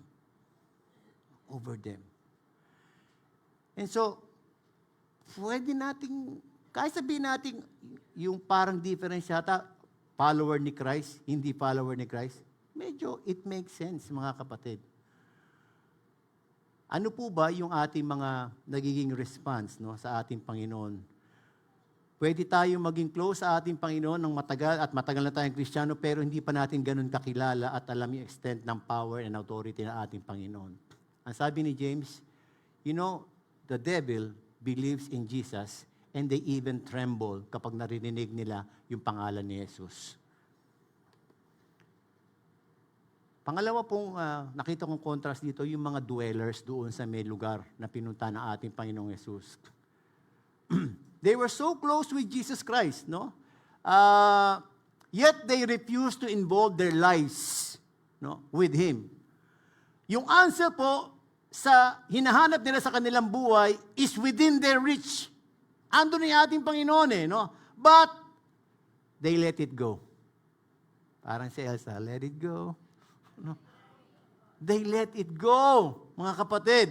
Over them. And so, pwede nating, kahit sabihin natin, yung parang difference yata, follower ni Christ, hindi follower ni Christ, medyo it makes sense, mga kapatid. Ano po ba yung ating mga nagiging response, no, sa ating Panginoon? Pwede tayong maging close sa ating Panginoon ng matagal at matagal na tayong Kristiyano pero hindi pa natin ganun kakilala at alam yung extent ng power and authority ng ating Panginoon. Ang sabi ni James, you know, the devil believes in Jesus and they even tremble kapag narinig nila yung pangalan ni Jesus. Pangalawa pong nakita kong contrast dito, yung mga dwellers doon sa may lugar na pinunta ng ating Panginoong Jesus. They were so close with Jesus Christ, no? Yet they refused to involve their lives, no, with Him. Yung answer po sa hinahanap nila sa kanilang buhay is within their reach. Andun yung ating Panginoon no? But they let it go. Parang si Elsa, let it go. No? They let it go, mga kapatid.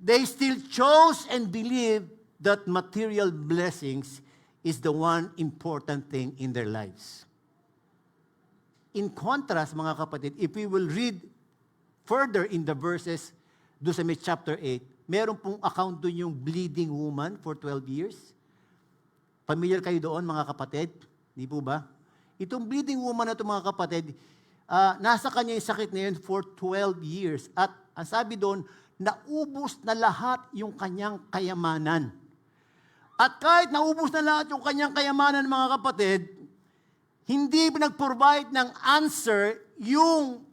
They still chose and believed that material blessings is the one important thing in their lives. In contrast, mga kapatid, if we will read further in the verses doon sa may chapter 8, meron pong account doon yung bleeding woman for 12 years. Familiar kayo doon, mga kapatid? Di po ba? Itong bleeding woman na ito, mga kapatid, nasa kanya yung sakit na yun for 12 years. At ang sabi doon, naubos na lahat yung kanyang kayamanan. At kahit naubos na lahat yung kanyang kayamanan, mga kapatid, hindi nag-provide ng answer yung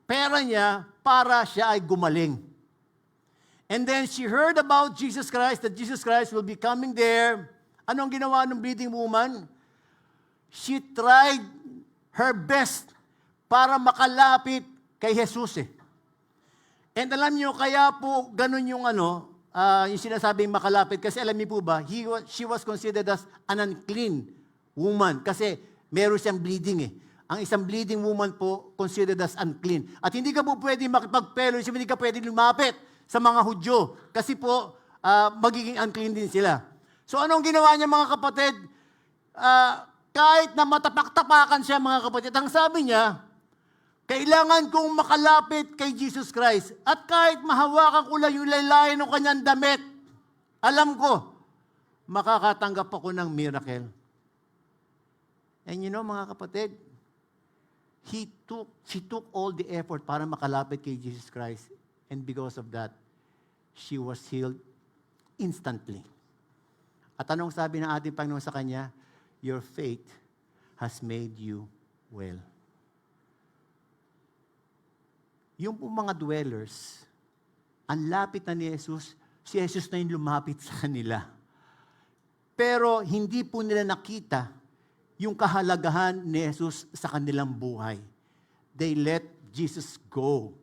pera niya para siya ay gumaling. And then she heard about Jesus Christ, that Jesus Christ will be coming there. Anong ginawa ng bleeding woman? She tried her best para makalapit kay Jesus And alam niyo, kaya po ganun yung yung sinasabing makalapit. Kasi alam niyo po ba, she was considered as an unclean woman. Kasi meron siyang bleeding Ang isang bleeding woman po considered as unclean. At hindi ka po pwede makipag-fellowship, hindi ka pwede lumapit sa mga Hudyo. Kasi po, magiging unclean din sila. So anong ginawa niya, mga kapatid? Kahit na matapak-tapakan siya, mga kapatid, ang sabi niya, kailangan kong makalapit kay Jesus Christ. At kahit mahawakan ko lang yung laylayan ng kanyang damit, alam ko, makakatanggap ako ng miracle. And you know, mga kapatid, she took all the effort para makalapit kay Jesus Christ. And because of that, she was healed instantly. At anong sabi ng ating Panginoon sa kanya? Your faith has made you well. Yung po mga dwellers, ang lapit na ni Jesus, si Jesus na yung lumapit sa kanila. Pero hindi po nila nakita yung kahalagahan ni Jesus sa kanilang buhay. They let Jesus go.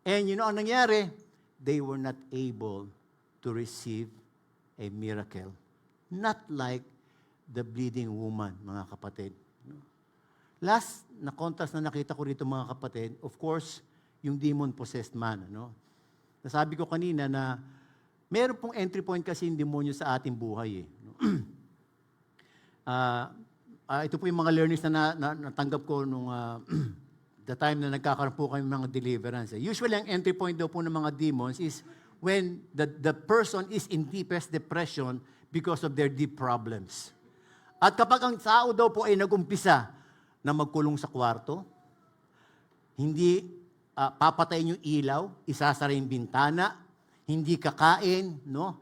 And you know, ang nangyari? They were not able to receive a miracle. Not like the bleeding woman, mga kapatid. Last na contrast na nakita ko rito mga kapatid, of course, yung demon-possessed man. Ano? Nasabi ko kanina na meron pong entry point kasi yung demonyo sa ating buhay. Ito po yung mga learnings na natanggap ko nung the time na nagkakaroon po kami mga deliverance. Usually, ang entry point daw po ng mga demons is when the person is in deepest depression because of their deep problems. At kapag ang tao daw po ay nagumpisa na magkulong sa kwarto, hindi papatayin yung ilaw, isasara yung bintana, hindi kakain, no?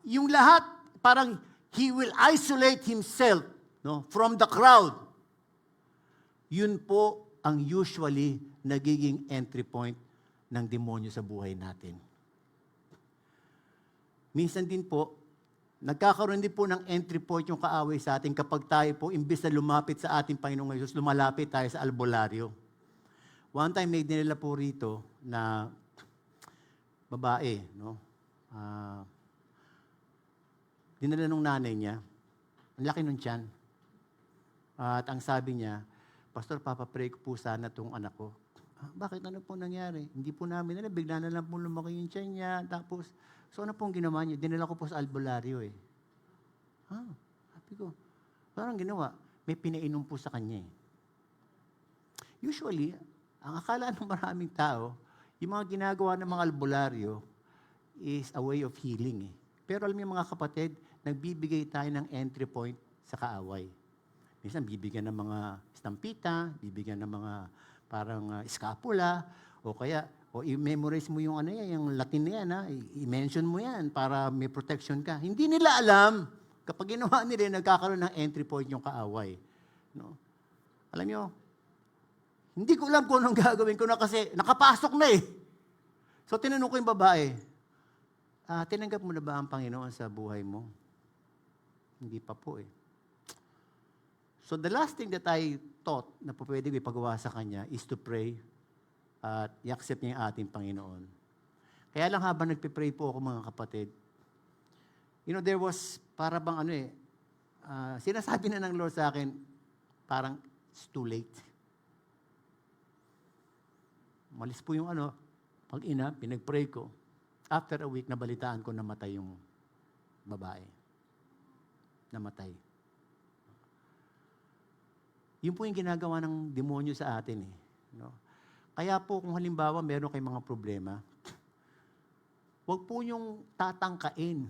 Yung lahat, parang he will isolate himself, no, from the crowd. Yun po ang usually nagiging entry point ng demonyo sa buhay natin. Minsan din po, nagkakaroon din po ng entry point yung kaaway sa atin kapag tayo po, imbis na lumapit sa ating Panginoong Hesus, lumalapit tayo sa albularyo. One time, may dinala po rito na babae, no? Dinala nung nanay niya. Ang laki nung tiyan. At ang sabi niya, Pastor, papapray ko po sana itong anak ko. Bakit? Ano po nangyari? Hindi po namin alam. Bigla na lang po lumaki yung tiyan niya. Tapos, so ano pong ginawa niyo? Dinala ko po sa albularyo eh. Sabi ko, parang ginawa. May pinainom po sa kanya eh. Usually, ang akala ng maraming tao, yung mga ginagawa ng mga albularyo is a way of healing eh. Pero alam niyo mga kapatid, nagbibigay tayo ng entry point sa kaaway. Minsan bibigyan ng mga stampita, bibigyan ng mga parang scapula, o kaya, o i-memorize mo yung ano yan, yung Latin na yan, i-mention mo yan para may protection ka. Hindi nila alam, kapag ginawa nila, nagkakaroon ng entry point yung kaaway. No? Alam niyo, hindi ko alam kung anong gagawin ko na kasi nakapasok na eh. So tinanong ko yung babae, tinanggap mo na ba ang Panginoon sa buhay mo? Hindi pa po eh. So the last thing that I thought na po pwede ipagawa sa kanya is to pray at i-accept niya yung ating Panginoon. Kaya lang habang nagpipray po ako mga kapatid, there was para bang sinasabi na ng Lord sa akin, parang it's too late. Malis po yung pag-ina, pinag-pray ko. After a week, nabalitaan ko namatay yung babae. Namatay. Yun po yung ginagawa ng demonyo sa atin eh. No? Kaya po kung halimbawa meron kayong mga problema, huwag po yung tatangkain.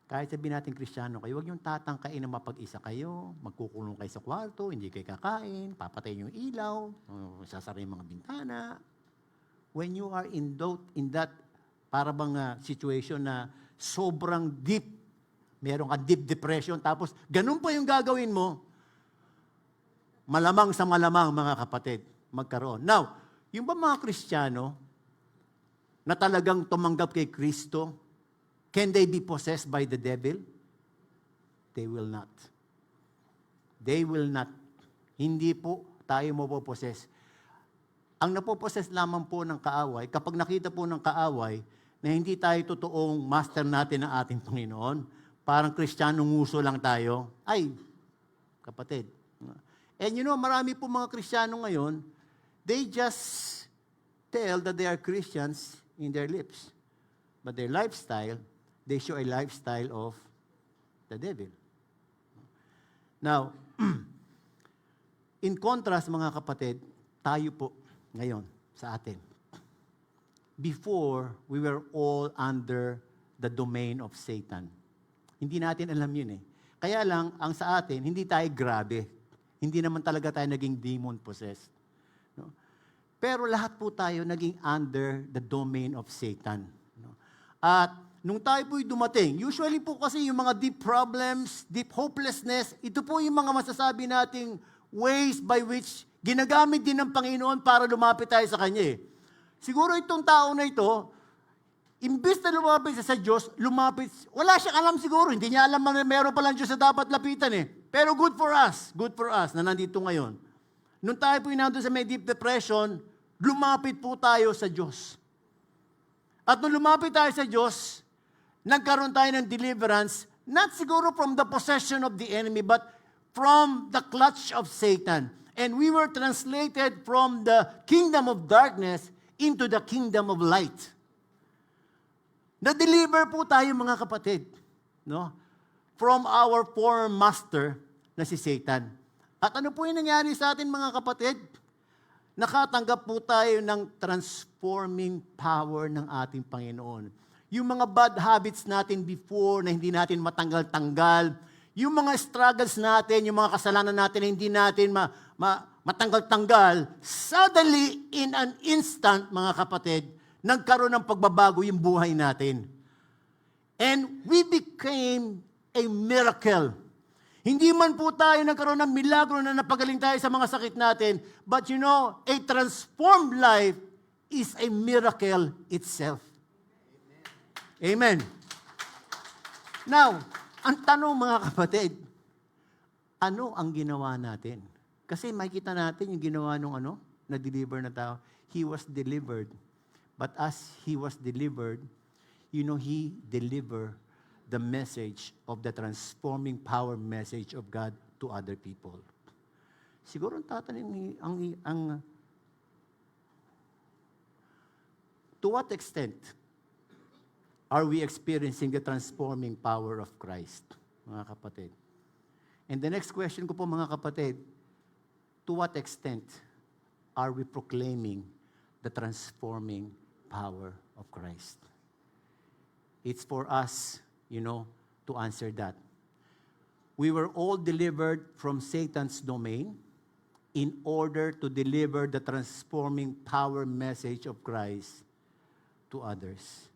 Kahit sabihin natin Kristiyano kayo, huwag yung tatangkain na mapag-isa kayo, magkukulong kayo sa kwarto, hindi kayo kakain, papatayin yung ilaw, sasara yung mga bintana. When you are in that para bang situation na sobrang deep, meron ka deep depression, tapos ganun pa yung gagawin mo, malamang sa malamang, mga kapatid, magkaroon. Now, yung ba mga Kristiyano na talagang tumanggap kay Kristo, can they be possessed by the devil? They will not. They will not. Hindi po tayo mapopossess. Ang napopossess lamang po ng kaaway, kapag nakita po ng kaaway na hindi tayo totoong master natin ng ating Panginoon, parang Kristiyanong nguso lang tayo, ay, kapatid. And marami po mga Kristiyano ngayon, they just tell that they are Christians in their lips. But their lifestyle, they show a lifestyle of the devil. Now, in contrast mga kapatid, tayo po ngayon sa atin. Before, we were all under the domain of Satan. Hindi natin alam yun eh. Kaya lang, ang sa atin, hindi tayo grabe. Hindi naman talaga tayo naging demon-possessed. No? Pero lahat po tayo naging under the domain of Satan. No? At nung tayo po'y dumating, usually po kasi yung mga deep problems, deep hopelessness, ito po yung mga masasabi nating ways by which ginagamit din ng Panginoon para lumapit tayo sa Kanya eh. Siguro itong tao na ito, imbis na lumapit sa Diyos, wala siyang alam siguro, hindi niya alam na meron palang Diyos na dapat lapitan eh. Pero good for us na nandito ngayon. Nung tayo po nandun sa may deep depression, lumapit po tayo sa Diyos. At nung lumapit tayo sa Diyos, nagkaroon tayo ng deliverance, not siguro from the possession of the enemy, but from the clutch of Satan. And we were translated from the kingdom of darkness into the kingdom of light. Na-deliver po tayo mga kapatid, no? From our former master na si Satan. At ano po yung nangyari sa atin mga kapatid? Nakatanggap po tayo ng transforming power ng ating Panginoon. Yung mga bad habits natin before na hindi natin matanggal-tanggal, yung mga struggles natin, yung mga kasalanan natin na hindi natin matanggal-tanggal, suddenly, in an instant, mga kapatid, nagkaroon ng pagbabago yung buhay natin. And we became a miracle. Hindi man po tayo nagkaroon ng milagro na napagaling tayo sa mga sakit natin, but you know, a transformed life is a miracle itself. Amen. Now, ang tanong mga kapatid, ano ang ginawa natin? Kasi makikita natin yung ginawa nung na-deliver na tao. He was delivered. But as he was delivered, you know, he delivered the message of the transforming power message of God to other people. Siguro ang tatanungin, to what extent are we experiencing the transforming power of Christ, mga kapatid? And the next question ko po, mga kapatid, to what extent are we proclaiming the transforming power of Christ? It's for us, you know, to answer that. We were all delivered from Satan's domain in order to deliver the transforming power message of Christ to others.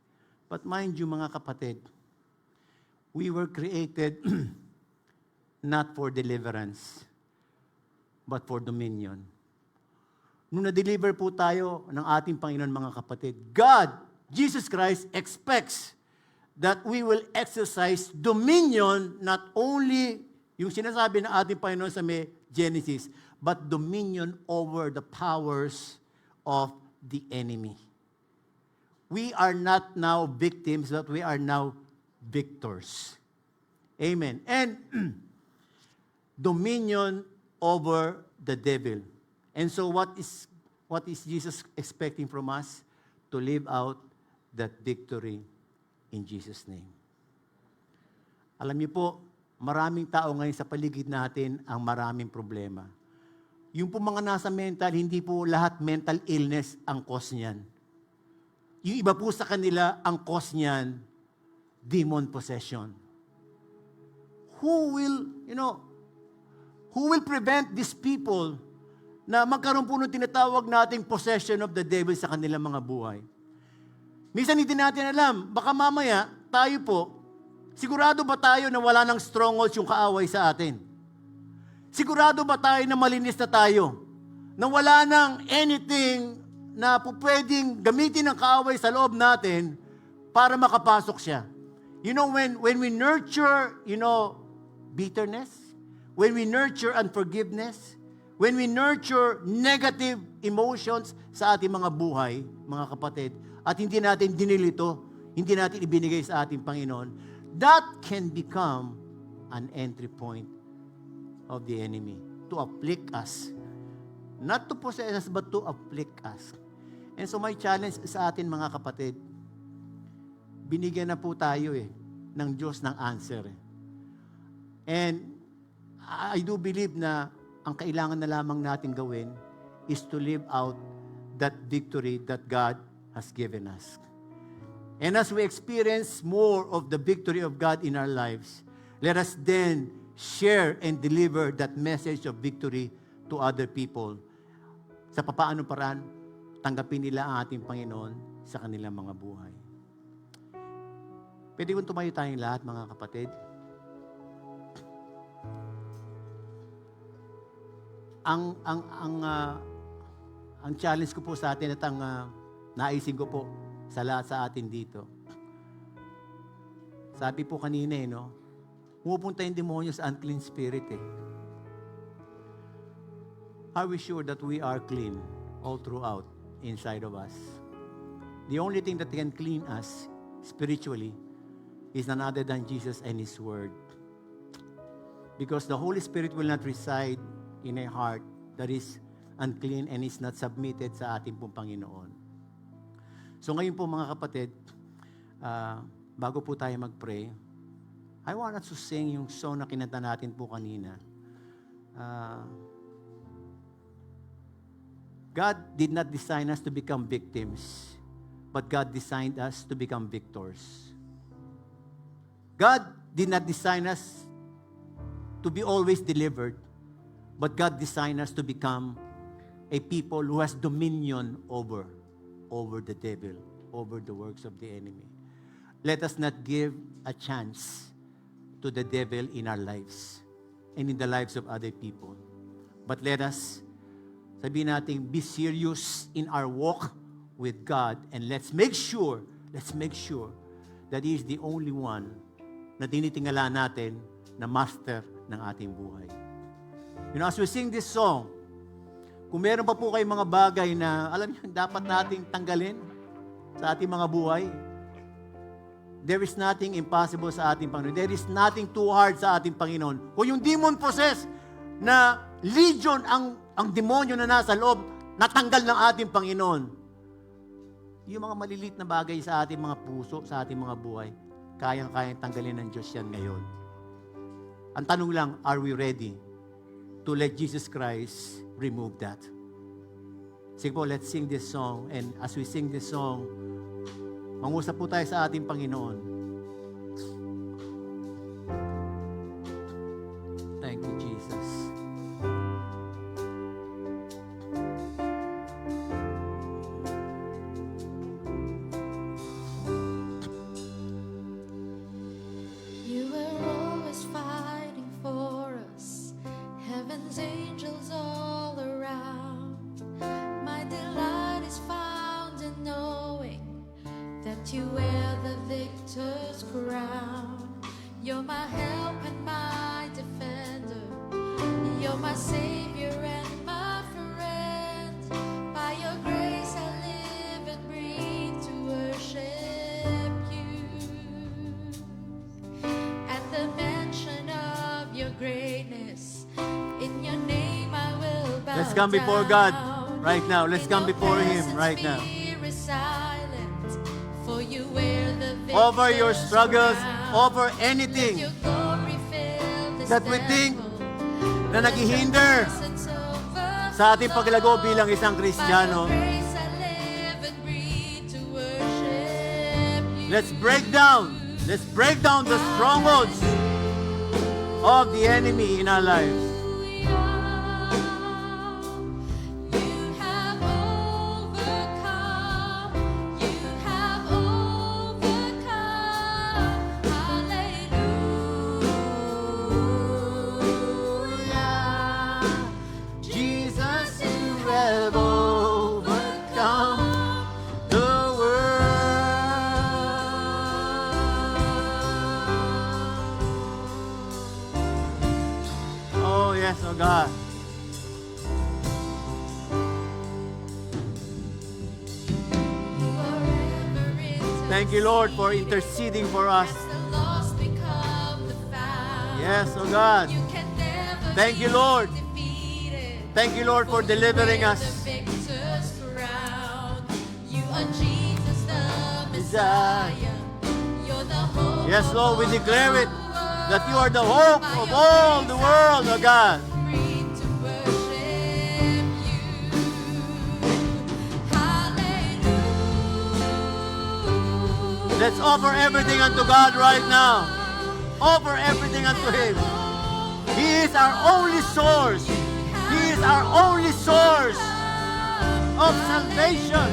But mind you, mga kapatid, we were created not for deliverance, but for dominion. Nung na-deliver po tayo ng ating Panginoon, mga kapatid, God, Jesus Christ, expects that we will exercise dominion, not only yung sinasabi ng ating Panginoon sa may Genesis, but dominion over the powers of the enemy. We are not now victims, but we are now victors. Amen. And dominion over the devil. And so what is Jesus expecting from us? To live out that victory in Jesus' name. Alam niyo po, maraming tao ngayon sa paligid natin ang maraming problema. Yung po mga nasa mental, hindi po lahat mental illness ang cause niyan. Yung iba po sa kanila, ang cause niyan, demon possession. Who will prevent these people na magkaroon po ng tinatawag nating possession of the devil sa kanilang mga buhay? Minsan hindi natin alam, baka mamaya tayo po, sigurado ba tayo na wala ng strongholds yung kaaway sa atin? Sigurado ba tayo na malinis na tayo? Na wala ng anything na po pwedeng gamitin ng kaaway sa loob natin para makapasok siya? You know, when we nurture, bitterness, when we nurture unforgiveness, when we nurture negative emotions sa ating mga buhay, mga kapatid, at hindi natin dinilito, hindi natin ibinigay sa ating Panginoon, that can become an entry point of the enemy to afflict us. Not to possess us, but to afflict us. And so my challenge sa atin, mga kapatid, binigyan na po tayo ng Diyos ng answer. And I do believe na ang kailangan na lamang natin gawin is to live out that victory that God has given us. And as we experience more of the victory of God in our lives, let us then share and deliver that message of victory to other people. Sa papaanong paraan, tanggapin nila ang ating Panginoon sa kanilang mga buhay. Pwede kong tumayo tayong lahat, mga kapatid. Ang challenge ko po sa atin at ang naisin ko po sa lahat sa atin dito. Sabi po kanina, pumupunta yung demonyo sa unclean spirit. Are we sure that we are clean all throughout inside of us? The only thing that can clean us spiritually is none other than Jesus and His Word. Because the Holy Spirit will not reside in a heart that is unclean and is not submitted sa ating pong Panginoon. So ngayon po mga kapatid, bago po tayo mag-pray, I want us to sing yung song na kinanta natin po kanina. God did not design us to become victims, but God designed us to become victors. God did not design us to be always delivered, but God designed us to become a people who has dominion over the devil, over the works of the enemy. Let us not give a chance to the devil in our lives and in the lives of other people. But let us, sabihin natin, be serious in our walk with God, and let's make sure that He is the only one na tinitingala natin na master ng ating buhay. You know, as we sing this song, kung meron pa po kayong mga bagay na, alam niyo, dapat nating tanggalin sa ating mga buhay, there is nothing impossible sa ating Panginoon. There is nothing too hard sa ating Panginoon. Kung yung demon possessed na legion ang demonyo na nasa loob, natanggal ng ating Panginoon. Yung mga malilit na bagay sa ating mga puso, sa ating mga buhay, kayang-kayang tanggalin ng Diyos yan ngayon. Ang tanong lang, are we ready to let Jesus Christ remove that? Sige po, let's sing this song. And as we sing this song, mangusap po tayo sa ating Panginoon. Thank you, Jesus. You were always fighting for us, heaven's angels all around. My delight is found in knowing that you wear the victor's crown. You're my help and my defender. You're my savior and my friend. By your grace I live and breathe to worship you. At the mention of your greatness, in your name I will bow down. Let's come before God right now. Let's come before Him right now. Over your struggles, over anything that we think na naghihinder sa ating paglago bilang isang Kristiyano. Let's break down the strongholds of the enemy in our lives. Oh God. Thank you, Lord, for interceding for us. Yes, oh God. Thank you, Lord. Thank you, Lord, for delivering us. Yes, Lord, we declare it that you are the hope of all the world, oh God. Let's offer everything unto God right now. Offer everything unto Him. He is our only source. He is our only source of salvation.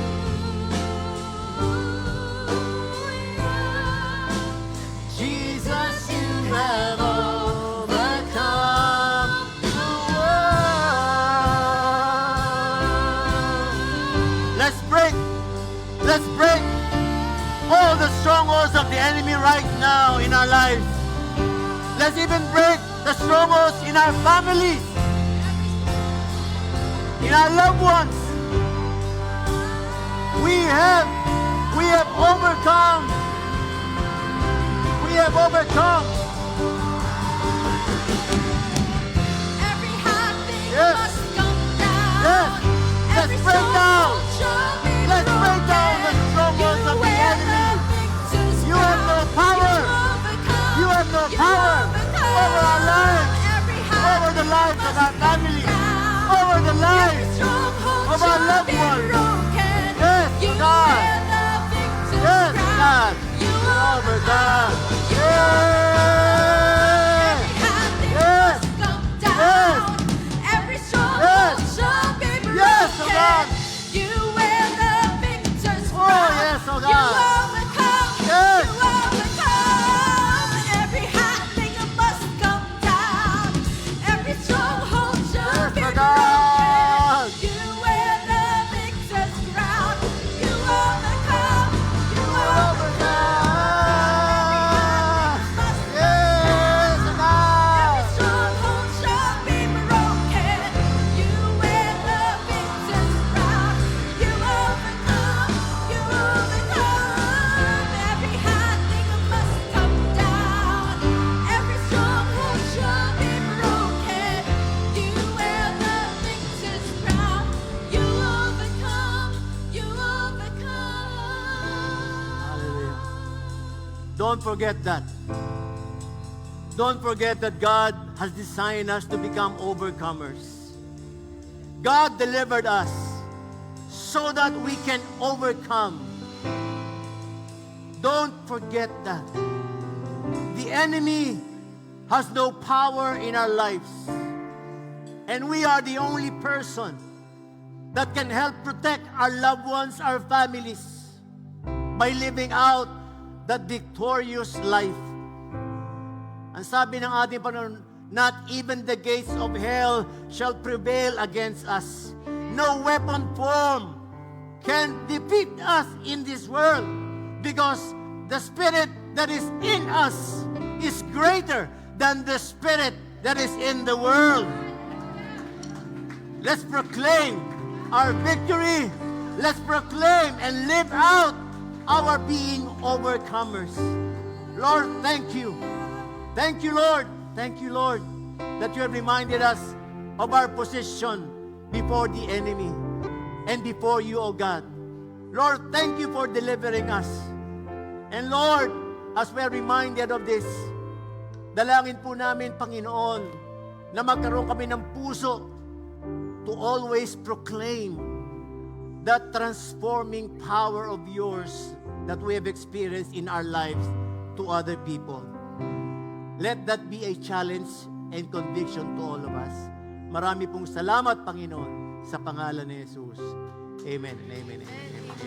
Jesus, you have overcome the world. Let's break all the strongholds of the enemy right now in our lives. Let's even break the strongholds in our families, in our loved ones. We have overcome. We have overcome. God. Every high thing Yes. must come down. Every stronghold shall be broken. Yes, oh God. You wear the victor's Oh, crown. yes, oh You God. overcome. Yes. You overcome. Every high thing must come down. Every stronghold shall Yes, be oh broken. God. You wear the victor's crown. You overcome. You overcome. Yes, oh God. Every stronghold shall be broken. You wear the victor's crown. You overcome. You overcome. Every high thing must come down. Every stronghold shall be broken. You wear the victor's crown. You overcome. You overcome. Don't forget that. Don't forget that God has designed us to become overcomers. God delivered us so that we can overcome. Don't forget that. The enemy has no power in our lives. And we are the only person that can help protect our loved ones, our families, by living out that victorious life. Ang sabi ng ating Panginoon, not even the gates of hell shall prevail against us. No weapon formed can defeat us in this world, because the Spirit that is in us is greater than the spirit that is in the world. Let's proclaim our victory. Let's proclaim and live out our being overcomers. Lord, thank you. Thank you, Lord. Thank you, Lord, that you have reminded us of our position before the enemy and before you, O God. Lord, thank you for delivering us. And Lord, as we are reminded of this, dalangin po namin, Panginoon, na magkaroon kami ng puso to always proclaim that transforming power of yours that we have experienced in our lives to other people. Let that be a challenge and conviction to all of us. Marami pong salamat, Panginoon, sa pangalan ni Jesus. Amen and amen and amen.